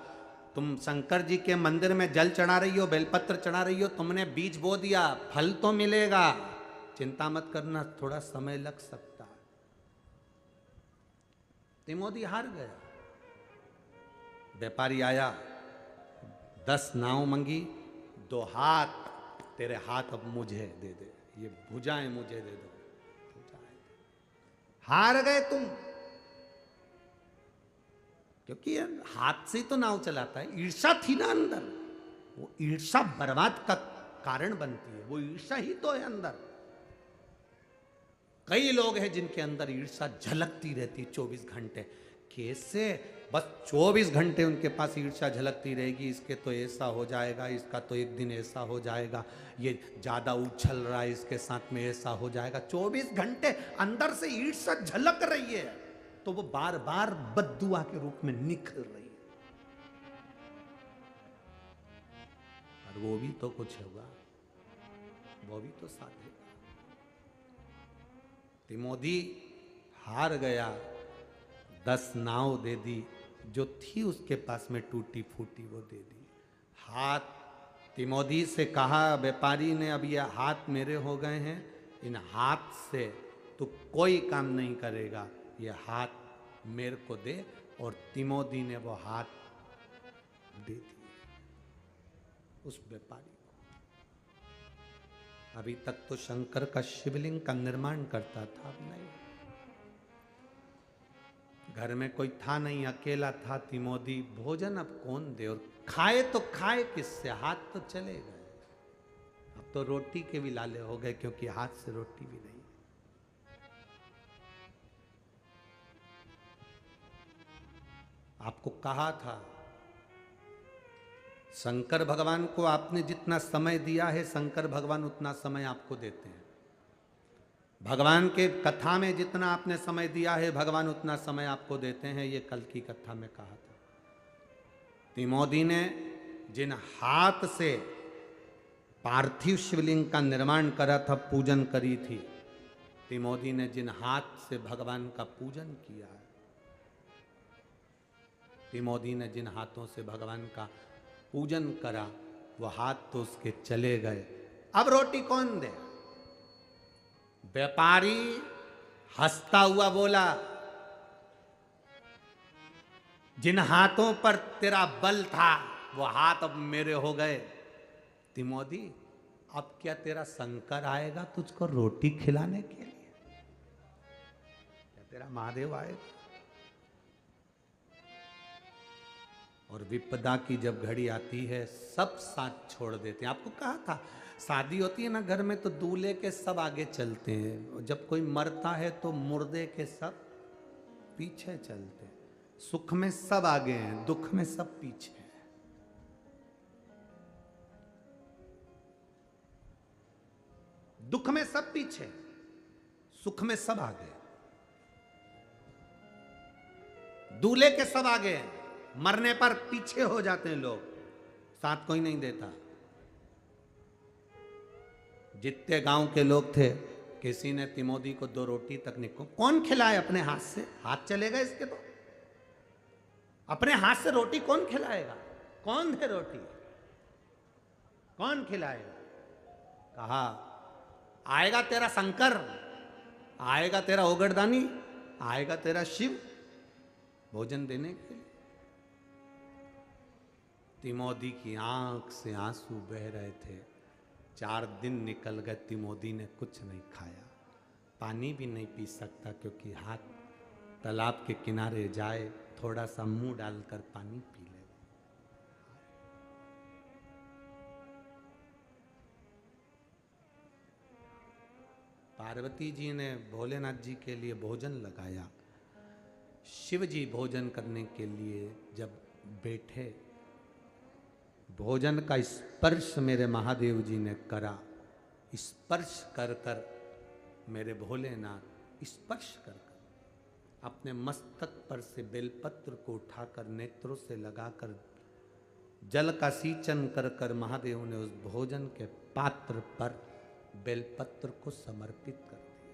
तुम शंकर जी के मंदिर में जल चढ़ा रही हो, बेलपत्र चढ़ा रही हो, तुमने बीज बो दिया, फल तो मिलेगा। चिंता मत करना, थोड़ा समय लग सकता है। तिमोदी हार गया। व्यापारी आया, 10 नाव मंगी, 2 हाथ, तेरे हाथ अब मुझे दे दे, ये भुजाएं मुझे दे दो। हार गए तुम, क्योंकि हाथ से तो नाव चलाता है। ईर्षा थी ना अंदर, वो ईर्षा बर्बाद का कारण बनती है। वो ईर्षा ही तो है अंदर। कई लोग हैं जिनके अंदर ईर्षा झलकती रहती 24 घंटे। कैसे? बस 24 घंटे उनके पास ईर्षा झलकती रहेगी, इसके तो ऐसा हो जाएगा, इसका तो एक दिन ऐसा हो जाएगा, ये ज्यादा उछल रहा है, इसके साथ में ऐसा हो जाएगा। 24 घंटे अंदर से ईर्षा झलक रही है, तो वो बार बार बद्दुआ के रूप में निखर रही है। और वो भी तो कुछ होगा, वो भी तो साथ है। तिमोदी हार गया, 10 नाव दे दी, जो थी उसके पास में टूटी फूटी वो दे दी। हाथ तिमोदी से कहा व्यापारी ने, अब ये हाथ मेरे हो गए हैं, इन हाथ से तू कोई काम नहीं करेगा, ये हाथ मेरे को दे। और तिमोदी ने वो हाथ दे दिए। उस व्यापारी को। अभी तक तो शंकर का शिवलिंग का निर्माण करता था, अब नहीं। घर में कोई था नहीं, अकेला था तिमोदी। भोजन अब कौन दे, और खाए तो खाए किससे, हाथ तो चले गए। अब तो रोटी के भी लाले हो गए, क्योंकि हाथ से रोटी भी नहीं। आपको कहा था, शंकर भगवान को आपने जितना समय दिया है, शंकर भगवान उतना समय आपको देते हैं। भगवान के कथा में जितना आपने समय दिया है, भगवान उतना समय आपको देते हैं। ये कल की कथा में कहा था। तिमोदी ने जिन हाथ से पार्थिव शिवलिंग का निर्माण करा था, पूजन करी थी, तिमोदी ने जिन हाथ से भगवान का पूजन किया है, तिमोदी ने जिन हाथों से भगवान का पूजन करा, वो हाथ तो उसके चले गए। अब रोटी कौन दे? व्यापारी हंसता हुआ बोला, जिन हाथों पर तेरा बल था वो हाथ अब मेरे हो गए। तिमोदी, अब क्या तेरा शंकर आएगा तुझको रोटी खिलाने के लिए? क्या तेरा महादेव आएगा? और विपदा की जब घड़ी आती है, सब साथ छोड़ देते हैं। आपको कहा था, शादी होती है ना घर में, तो दूल्हे के सब आगे चलते हैं, जब कोई मरता है तो मुर्दे के सब पीछे चलते हैं। सुख में सब आगे हैं, दुख में सब पीछे हैं। दुख में सब पीछे, सुख में सब आगे। दूल्हे के सब आगे हैं, मरने पर पीछे हो जाते हैं लोग, साथ कोई नहीं देता। जितने गांव के लोग थे, किसी ने तिमोदी को 2 रोटी तक नहीं, कौन खिलाए अपने हाथ से? हाथ चलेगा इसके तो। अपने हाथ से रोटी कौन खिलाएगा? कौन दे रोटी? कौन खिलाएगा? कहा, आएगा तेरा शंकर, आएगा तेरा ओगरदानी, आएगा तेरा शिव भोजन देने के लिए। तिमोदी की आंख से आंसू बह रहे थे। 4 दिन निकल गए, तिमोदी ने कुछ नहीं खाया, पानी भी नहीं पी सकता, क्योंकि हाथ तालाब के किनारे जाए, थोड़ा सा मुंह डालकर पानी पी ले। पार्वती जी ने भोलेनाथ जी के लिए भोजन लगाया। शिव जी भोजन करने के लिए जब बैठे, भोजन का स्पर्श मेरे महादेव जी ने करा। स्पर्श कर कर मेरे भोलेनाथ स्पर्श कर कर अपने मस्तक पर से बेलपत्र को उठाकर नेत्रों से लगाकर जल का सींचन कर कर महादेव ने उस भोजन के पात्र पर बेलपत्र को समर्पित कर दिया।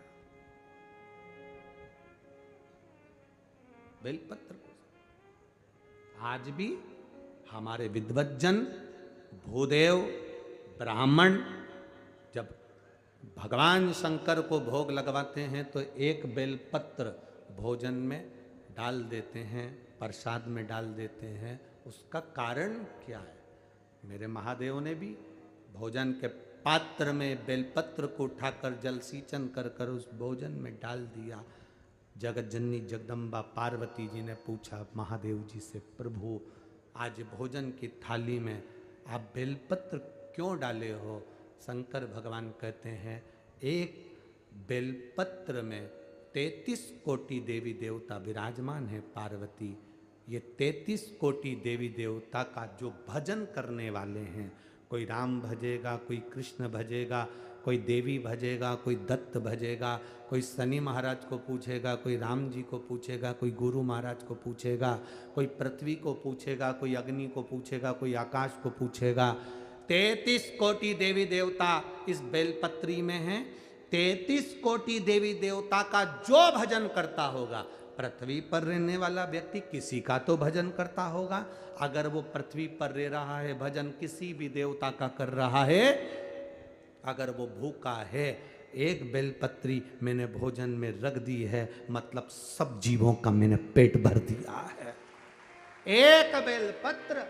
बेलपत्र को आज भी हमारे विद्वज्जन, भूदेव, ब्राह्मण जब भगवान शंकर को भोग लगवाते हैं तो एक बेलपत्र भोजन में डाल देते हैं, प्रसाद में डाल देते हैं। उसका कारण क्या है? मेरे महादेव ने भी भोजन के पात्र में बेलपत्र को उठाकर जल सींचन कर कर उस भोजन में डाल दिया। जगत जननी जगदम्बा पार्वती जी ने पूछा महादेव जी से, प्रभु आज भोजन की थाली में आप बेलपत्र क्यों डाले हो? शंकर भगवान कहते हैं, एक बेलपत्र में 33 कोटि देवी देवता विराजमान है पार्वती। ये 33 कोटि देवी देवता का जो भजन करने वाले हैं, कोई राम भजेगा, कोई कृष्ण भजेगा, कोई देवी भजेगा, कोई दत्त भजेगा, कोई शनि महाराज को पूछेगा, कोई राम जी को पूछेगा, कोई गुरु महाराज को पूछेगा, कोई पृथ्वी को पूछेगा, कोई अग्नि को पूछेगा, कोई आकाश को पूछेगा। 33 कोटि देवी देवता इस बेलपत्री में हैं। 33 कोटि देवी देवता का जो भजन करता होगा, पृथ्वी पर रहने वाला व्यक्ति किसी का तो भजन करता होगा। अगर वो पृथ्वी पर रह रहा है, भजन किसी भी देवता का कर रहा है, अगर वो भूखा है, एक बेलपत्री मैंने भोजन में रख दी है, मतलब सब जीवों का मैंने पेट भर दिया है। एक बेलपत्र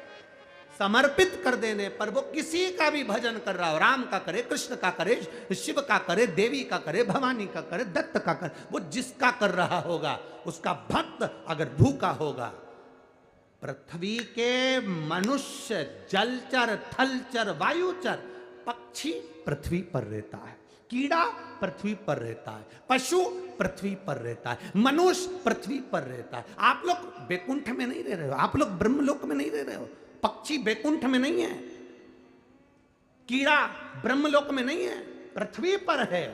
समर्पित कर देने पर वो किसी का भी भजन कर रहा हो, राम का करे, कृष्ण का करे, शिव का करे, देवी का करे, भवानी का करे, दत्त का करे, वो जिसका कर रहा होगा, उसका भक्त अगर भूखा होगा, पृथ्वी के मनुष्य, जलचर, थलचर, वायुचर, पक्षी पृथ्वी पर रहता है, कीड़ा पृथ्वी पर रहता है, पशु पृथ्वी पर रहता है, मनुष्य पृथ्वी पर रहता है। आप लोग बैकुंठ में नहीं रह रहे हो, आप लोग ब्रह्मलोक में नहीं रह रहे हो, पक्षी बैकुंठ में नहीं है, कीड़ा ब्रह्मलोक में नहीं है, पृथ्वी पर है।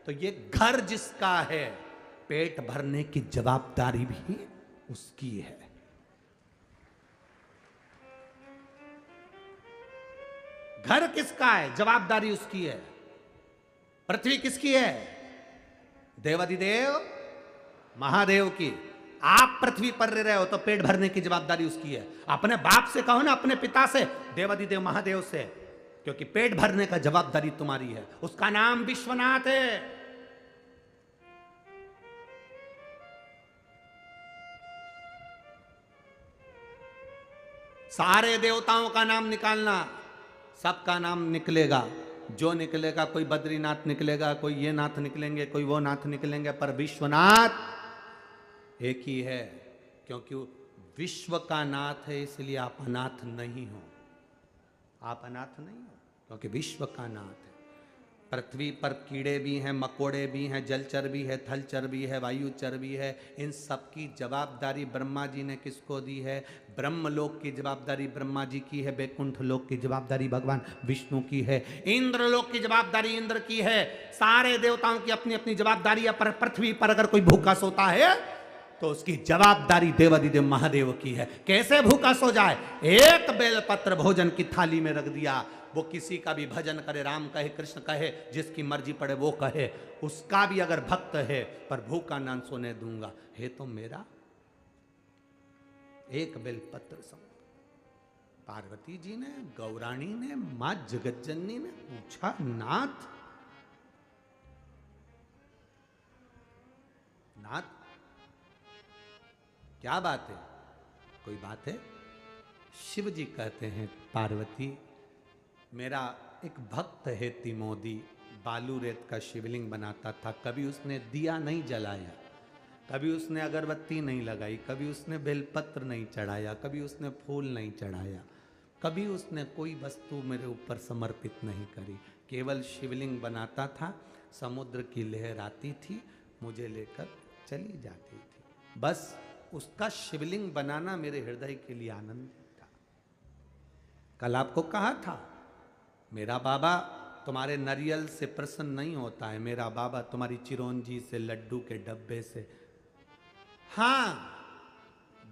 तो ये घर जिसका है, पेट भरने की जवाबदारी भी उसकी है। घर किसका है, जवाबदारी उसकी है। पृथ्वी किसकी है, देवाधिदेव महादेव की। आप पृथ्वी पर रह रहे हो तो पेट भरने की जवाबदारी उसकी है। अपने बाप से कहो ना, अपने पिता से, देवाधिदेव महादेव से, क्योंकि पेट भरने का जवाबदारी तुम्हारी है। उसका नाम विश्वनाथ है। सारे देवताओं का नाम निकालना, सबका नाम निकलेगा, जो निकलेगा, कोई बद्रीनाथ निकलेगा, कोई ये नाथ निकलेंगे, कोई वो नाथ निकलेंगे, पर विश्वनाथ एक ही है। क्योंकि विश्व का नाथ है, इसलिए आप अनाथ नहीं हो। आप अनाथ नहीं हो क्योंकि विश्व का नाथ है। पृथ्वी पर कीड़े भी हैं, मकोड़े भी हैं, जलचर भी है, थलचर भी है, वायुचर भी है। इन सब की जवाबदारी ब्रह्मा जी ने किसको दी है? ब्रह्मलोक की जवाबदारी ब्रह्मा जी की है, बैकुंठ लोक की जवाबदारी भगवान विष्णु की है, इंद्रलोक की जवाबदारी इंद्र की है। सारे देवताओं की अपनी अपनी जवाबदारी है। पर पृथ्वी पर अगर कोई भूखा सोता है तो उसकी जवाबदारी देवाधिदेव महादेव की है। कैसे भूखा सो जाए? एक बेलपत्र भोजन की थाली में रख दिया, वो किसी का भी भजन करे, राम कहे, कृष्ण कहे, जिसकी मर्जी पड़े वो कहे, उसका भी अगर भक्त है, पर भूखा ना सोने दूंगा, है तो मेरा। एक बेलपत्र सम। पार्वती जी ने, गौराणी ने, मां जगज्जननी ने पूछा, नाथ नाथ क्या बात है? कोई बात है? शिव जी कहते हैं, पार्वती मेरा एक भक्त है तिमोदी, बालू रेत का शिवलिंग बनाता था। कभी उसने दिया नहीं जलाया, कभी उसने अगरबत्ती नहीं लगाई, कभी उसने बेलपत्र नहीं चढ़ाया, कभी उसने फूल नहीं चढ़ाया, कभी उसने कोई वस्तु मेरे ऊपर समर्पित नहीं करी। केवल शिवलिंग बनाता था, समुद्र की लहर आती थी, मुझे लेकर चली जाती थी। बस उसका शिवलिंग बनाना मेरे हृदय के लिए आनंद था। कल आपको कहा था, मेरा बाबा तुम्हारे नारियल से प्रसन्न नहीं होता है, मेरा बाबा तुम्हारी चिरौंजी से, लड्डू के डब्बे से। हाँ,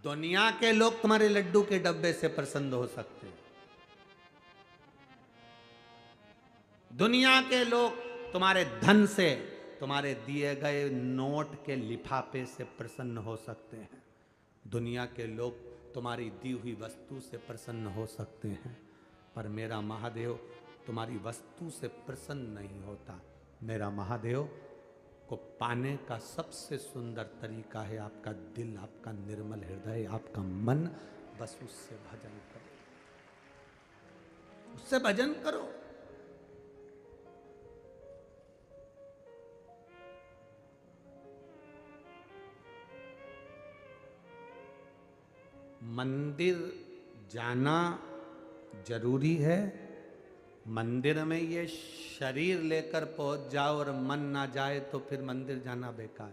दुनिया के लोग तुम्हारे लड्डू के डब्बे से प्रसन्न हो सकते हैं, दुनिया के लोग तुम्हारे धन से, तुम्हारे दिए गए नोट के लिफाफे से प्रसन्न हो सकते हैं, दुनिया के लोग तुम्हारी दी हुई वस्तु से प्रसन्न हो सकते हैं, पर मेरा महादेव तुम्हारी वस्तु से प्रसन्न नहीं होता। मेरा महादेव को पाने का सबसे सुंदर तरीका है आपका दिल, आपका निर्मल हृदय, आपका मन। बस उससे भजन करो, उससे भजन करो। मंदिर जाना जरूरी है। मंदिर में ये शरीर लेकर पहुंच जाओ और मन ना जाए तो फिर मंदिर जाना बेकार।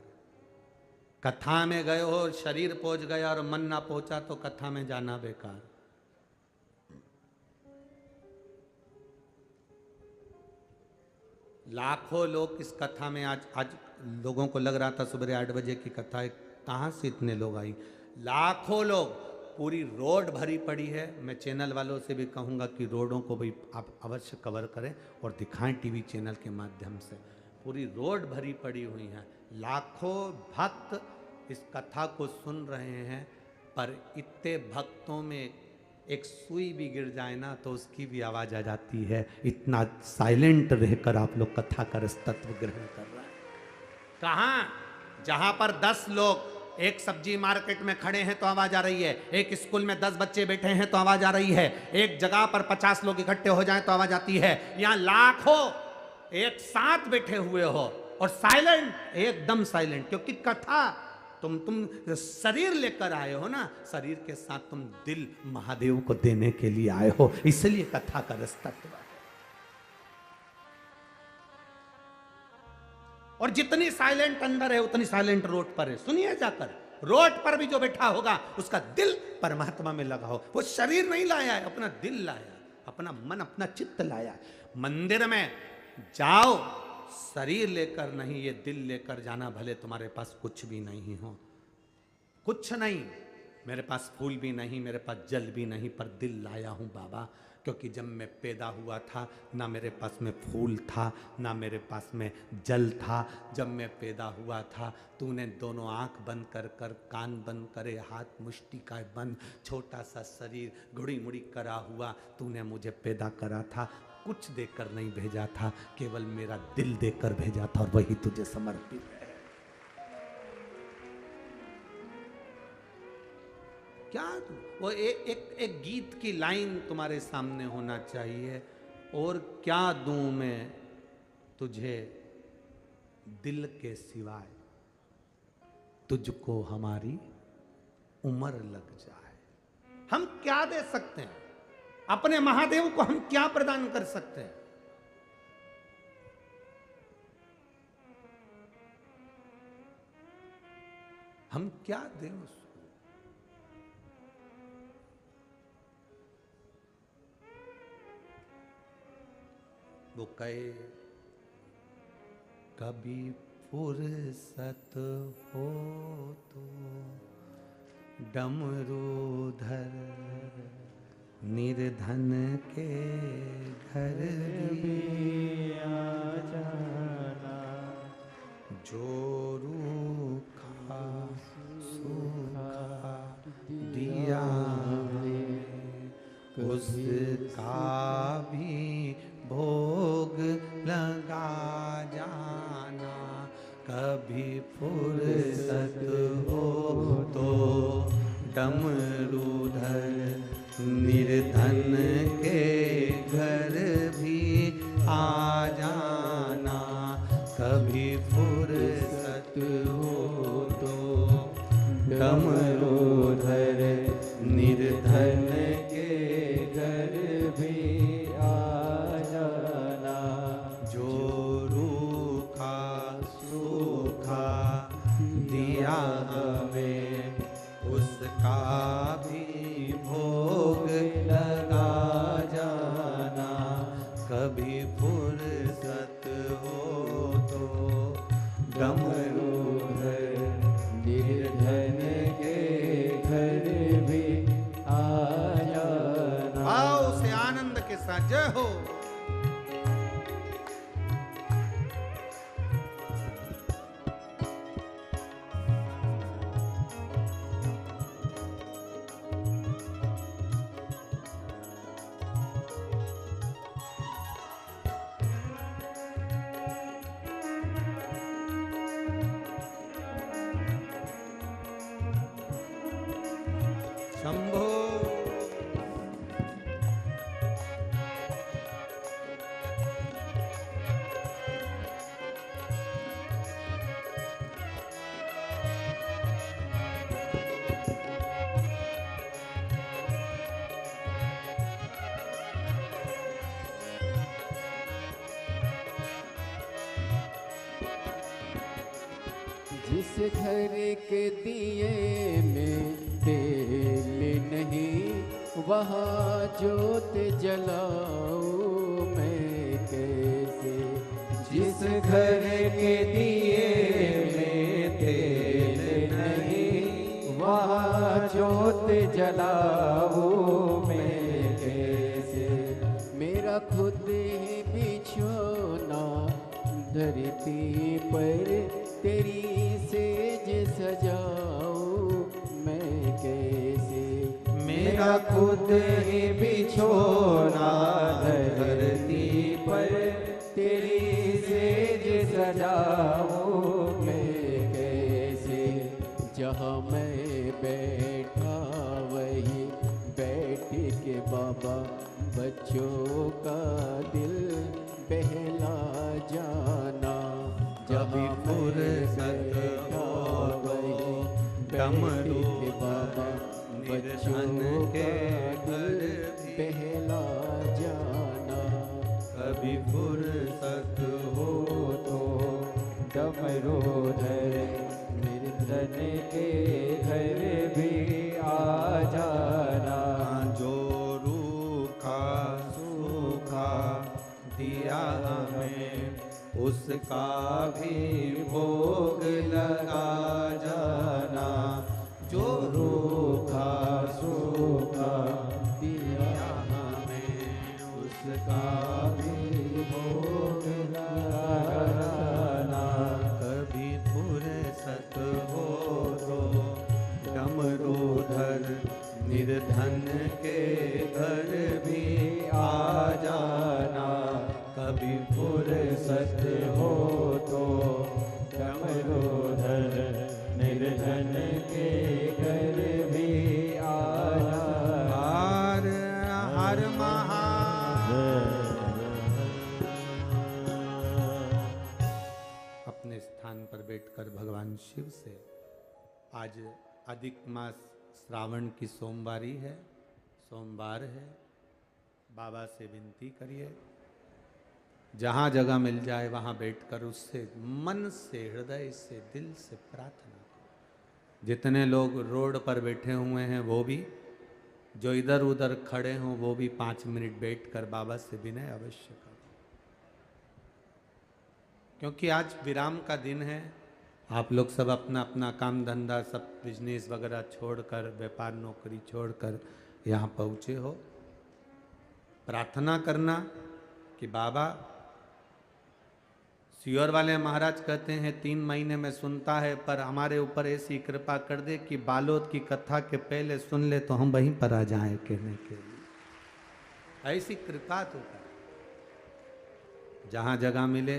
कथा में गए हो, शरीर पहुंच गया और मन ना पहुंचा तो कथा में जाना बेकार। लाखों लोग इस कथा में, आज लोगों को लग रहा था सुबह 8 बजे की कथा है, कहां से इतने लोग आई? लाखों लोग, पूरी रोड भरी पड़ी है। मैं चैनल वालों से भी कहूँगा कि रोडों को भी आप अवश्य कवर करें और दिखाएं टीवी चैनल के माध्यम से। पूरी रोड भरी पड़ी हुई है, लाखों भक्त इस कथा को सुन रहे हैं। पर इतने भक्तों में एक सुई भी गिर जाए ना तो उसकी भी आवाज़ आ जाती है। इतना साइलेंट रहकर आप लोग कथा का रस तत्व ग्रहण कर रहे हैं। कहाँ? जहाँ पर 10 लोग एक सब्जी मार्केट में खड़े हैं तो आवाज आ रही है, एक स्कूल में 10 बच्चे बैठे हैं तो आवाज आ रही है, एक जगह पर 50 लोग इकट्ठे हो जाएं तो आवाज आती है। यहां लाखों एक साथ बैठे हुए हो और साइलेंट, एकदम साइलेंट, क्योंकि कथा तुम शरीर लेकर आए हो ना, शरीर के साथ तुम दिल महादेव को देने के लिए आए हो, इसलिए कथा का रास्ता है। और जितनी साइलेंट अंदर है उतनी साइलेंट रोड पर है। सुनिए जाकर, रोड पर भी जो बैठा होगा उसका दिल परमात्मा में लगा हो। वो शरीर नहीं लाया है, अपना दिल लाया, अपना मन, अपना चित्त लाया। मंदिर में जाओ शरीर लेकर नहीं, ये दिल लेकर जाना। भले तुम्हारे पास कुछ भी नहीं हो, कुछ नहीं, मेरे पास फूल भी नहीं, मेरे पास जल भी नहीं, पर दिल लाया हूं बाबा, क्योंकि जब मैं पैदा हुआ था ना मेरे पास में फूल था ना मेरे पास में जल था। जब मैं पैदा हुआ था तूने दोनों आंख बंद कर कर, कान बंद करे, हाथ मुष्टि का बंद, छोटा सा शरीर घुड़ी मुड़ी करा हुआ, तूने मुझे पैदा करा था। कुछ देकर नहीं भेजा था, केवल मेरा दिल देकर भेजा था, और वही तुझे समर्पित है। क्या वो एक गीत की लाइन तुम्हारे सामने होना चाहिए, और क्या दूं मैं तुझे दिल के सिवाय, तुझको हमारी उम्र लग जाए। हम क्या दे सकते हैं अपने महादेव को, हम क्या प्रदान कर सकते हैं? हम क्या दें उसको? वो कहे कभी फुर्सत हो तो डमरूधर निर्धन के घर भी आ जाना, जो रूखा सूखा दिया उसका भी भोग लगा जाना। कभी फुर्सत हो तो डमरूधर निर्धन के घर भी आ जाना। कभी फुर्सत हो तो डमरूधर निर्धन के घर भी आ जाना। जो रूखा सूखा दिया हमें उसका भी भोग लगा जाना। कभी फुर्सत हो तो डमरूधर निर्धन के घर भी आ जाना। आओ से आनंद के साथ जय हो। शंभो जिस घर के दिए में तेल नहीं, वहाँ जोत जलाऊं मैं कैसे। जिस घर के दिए में तेल नहीं, वहाँ जोत जलाऊं मैं कैसे। मेरा खुद ही बिछोना धरती पर, तेरी सेज सजाऊं मैं कैसे। मेरा खुद ही बिछोना धरती पर, तेरी सेज सजाऊं मैं कैसे। जहाँ का दिल बहला जाना। कभी फुर्सत हो डमरू बाबा निर्धन के घर भी बहला जाना। कभी फुर्सत हो तो डमरू धर निर्धन के घर भी आ जाना। जो रूखा सूखा दिया हमें उसका भी भोग लगा जाना। जो रूखा सूखा दिया हमें उसका भी भोग लगा जाना। कभी फुर्सत हो तो डमरूधर निर्धन के घर भी आ जाना। कभी फुर्सत हो तो डमरूधर निर्धन के घर भी आ जाना। हर हर अपने स्थान पर बैठकर भगवान शिव से आज अधिक मास श्रावण की सोमवारी है, सोमवार है। बाबा से विनती करिए, जहाँ जगह मिल जाए वहाँ बैठकर उससे मन से, हृदय से, दिल से प्रार्थना करो। जितने लोग रोड पर बैठे हुए हैं वो भी, जो इधर उधर खड़े हों वो भी 5 मिनट बैठकर बाबा से विनय अवश्य करो, क्योंकि आज विराम का दिन है। आप लोग सब अपना अपना काम धंधा, सब बिजनेस वगैरह छोड़कर, व्यापार नौकरी छोड़कर यहाँ पहुँचे हो। प्रार्थना करना कि बाबा, सियोर वाले महाराज कहते हैं 3 महीने में सुनता है, पर हमारे ऊपर ऐसी कृपा कर दे कि बालोद की कथा के पहले सुन ले तो हम वहीं पर आ जाएं कहने के लिए। ऐसी कृपा तो कर, जहाँ जगह मिले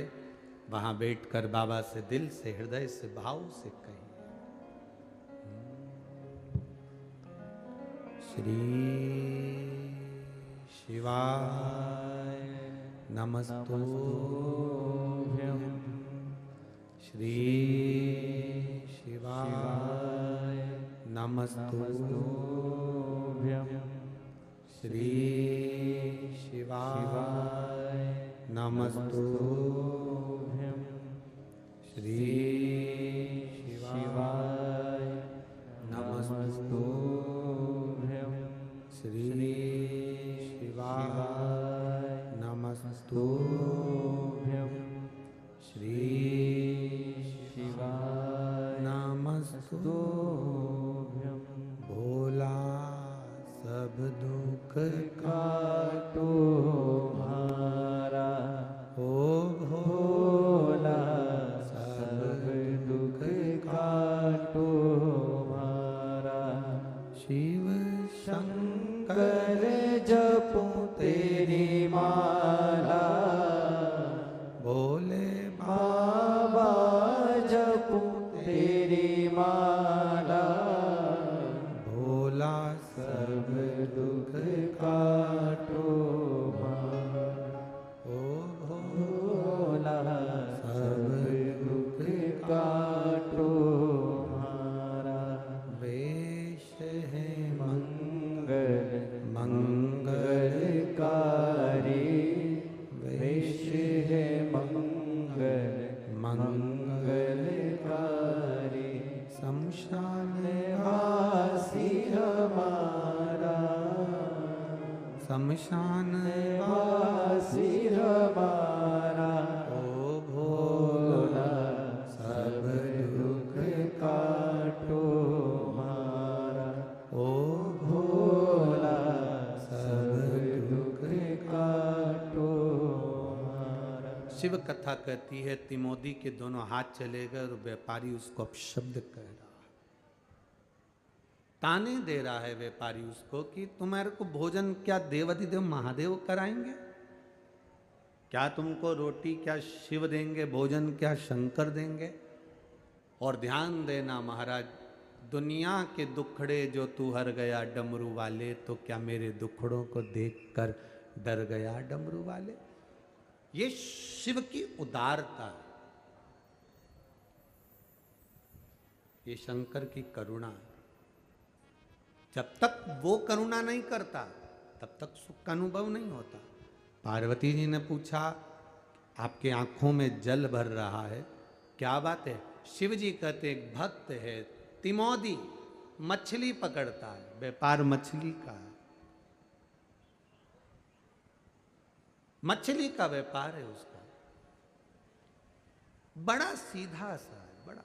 वहाँ बैठकर बाबा से दिल से, हृदय से, भाव से कहिए, श्री शिवाय नमस्तुभ्यं। श्री शिवाय नमस्तुभ्यं। श्री शिवाय नमस्तुभ्यं। श्री शिवाय नमस्तुभ्यं। श्री शिवाय नमस्तुभ्यं। श्री शिवाय नमस्तुभ्यं। भोला सब दुख काटो हमारा, ओ भोला सब दुख काटो हमारा। शिव शंकर जपो तेरी माला, भोले बाबा जपो तेरी माला। भोला सब दुख काटो हमारा, ओ भोला सब दुख काटो हमारा। वेश है मंगल मंगलकारी, वेश है मंगल मंगलकारी। शमशान वासी हमारा, शमशान वासी हमारा। ओ भोला सब दुख काटो हमारा, ओ भोला सब दुख काटो हमारा। शिव कथा कहती है तिमोदी के दोनों हाथ चले गए और व्यापारी उसको अपशब्द कह रहा है, ताने दे रहा है व्यापारी उसको कि तुम्हारे को भोजन क्या देवाधिदेव महादेव कराएंगे? क्या तुमको रोटी क्या शिव देंगे, भोजन क्या शंकर देंगे? और ध्यान देना महाराज, दुनिया के दुखड़े जो तू हर गया डमरू वाले, तो क्या मेरे दुखड़ों को देखकर डर गया डमरू वाले। ये शिव की उदारता है, ये शंकर की करुणा है। जब तक वो करुणा नहीं करता तब तक सुख का अनुभव नहीं होता। पार्वती जी ने पूछा, आपके आंखों में जल भर रहा है, क्या बात है? शिव जी कहते एक भक्त है तिमोदी, मछली पकड़ता है, व्यापार मछली का है, मछली का व्यापार है उसका, बड़ा सीधा सा है, बड़ा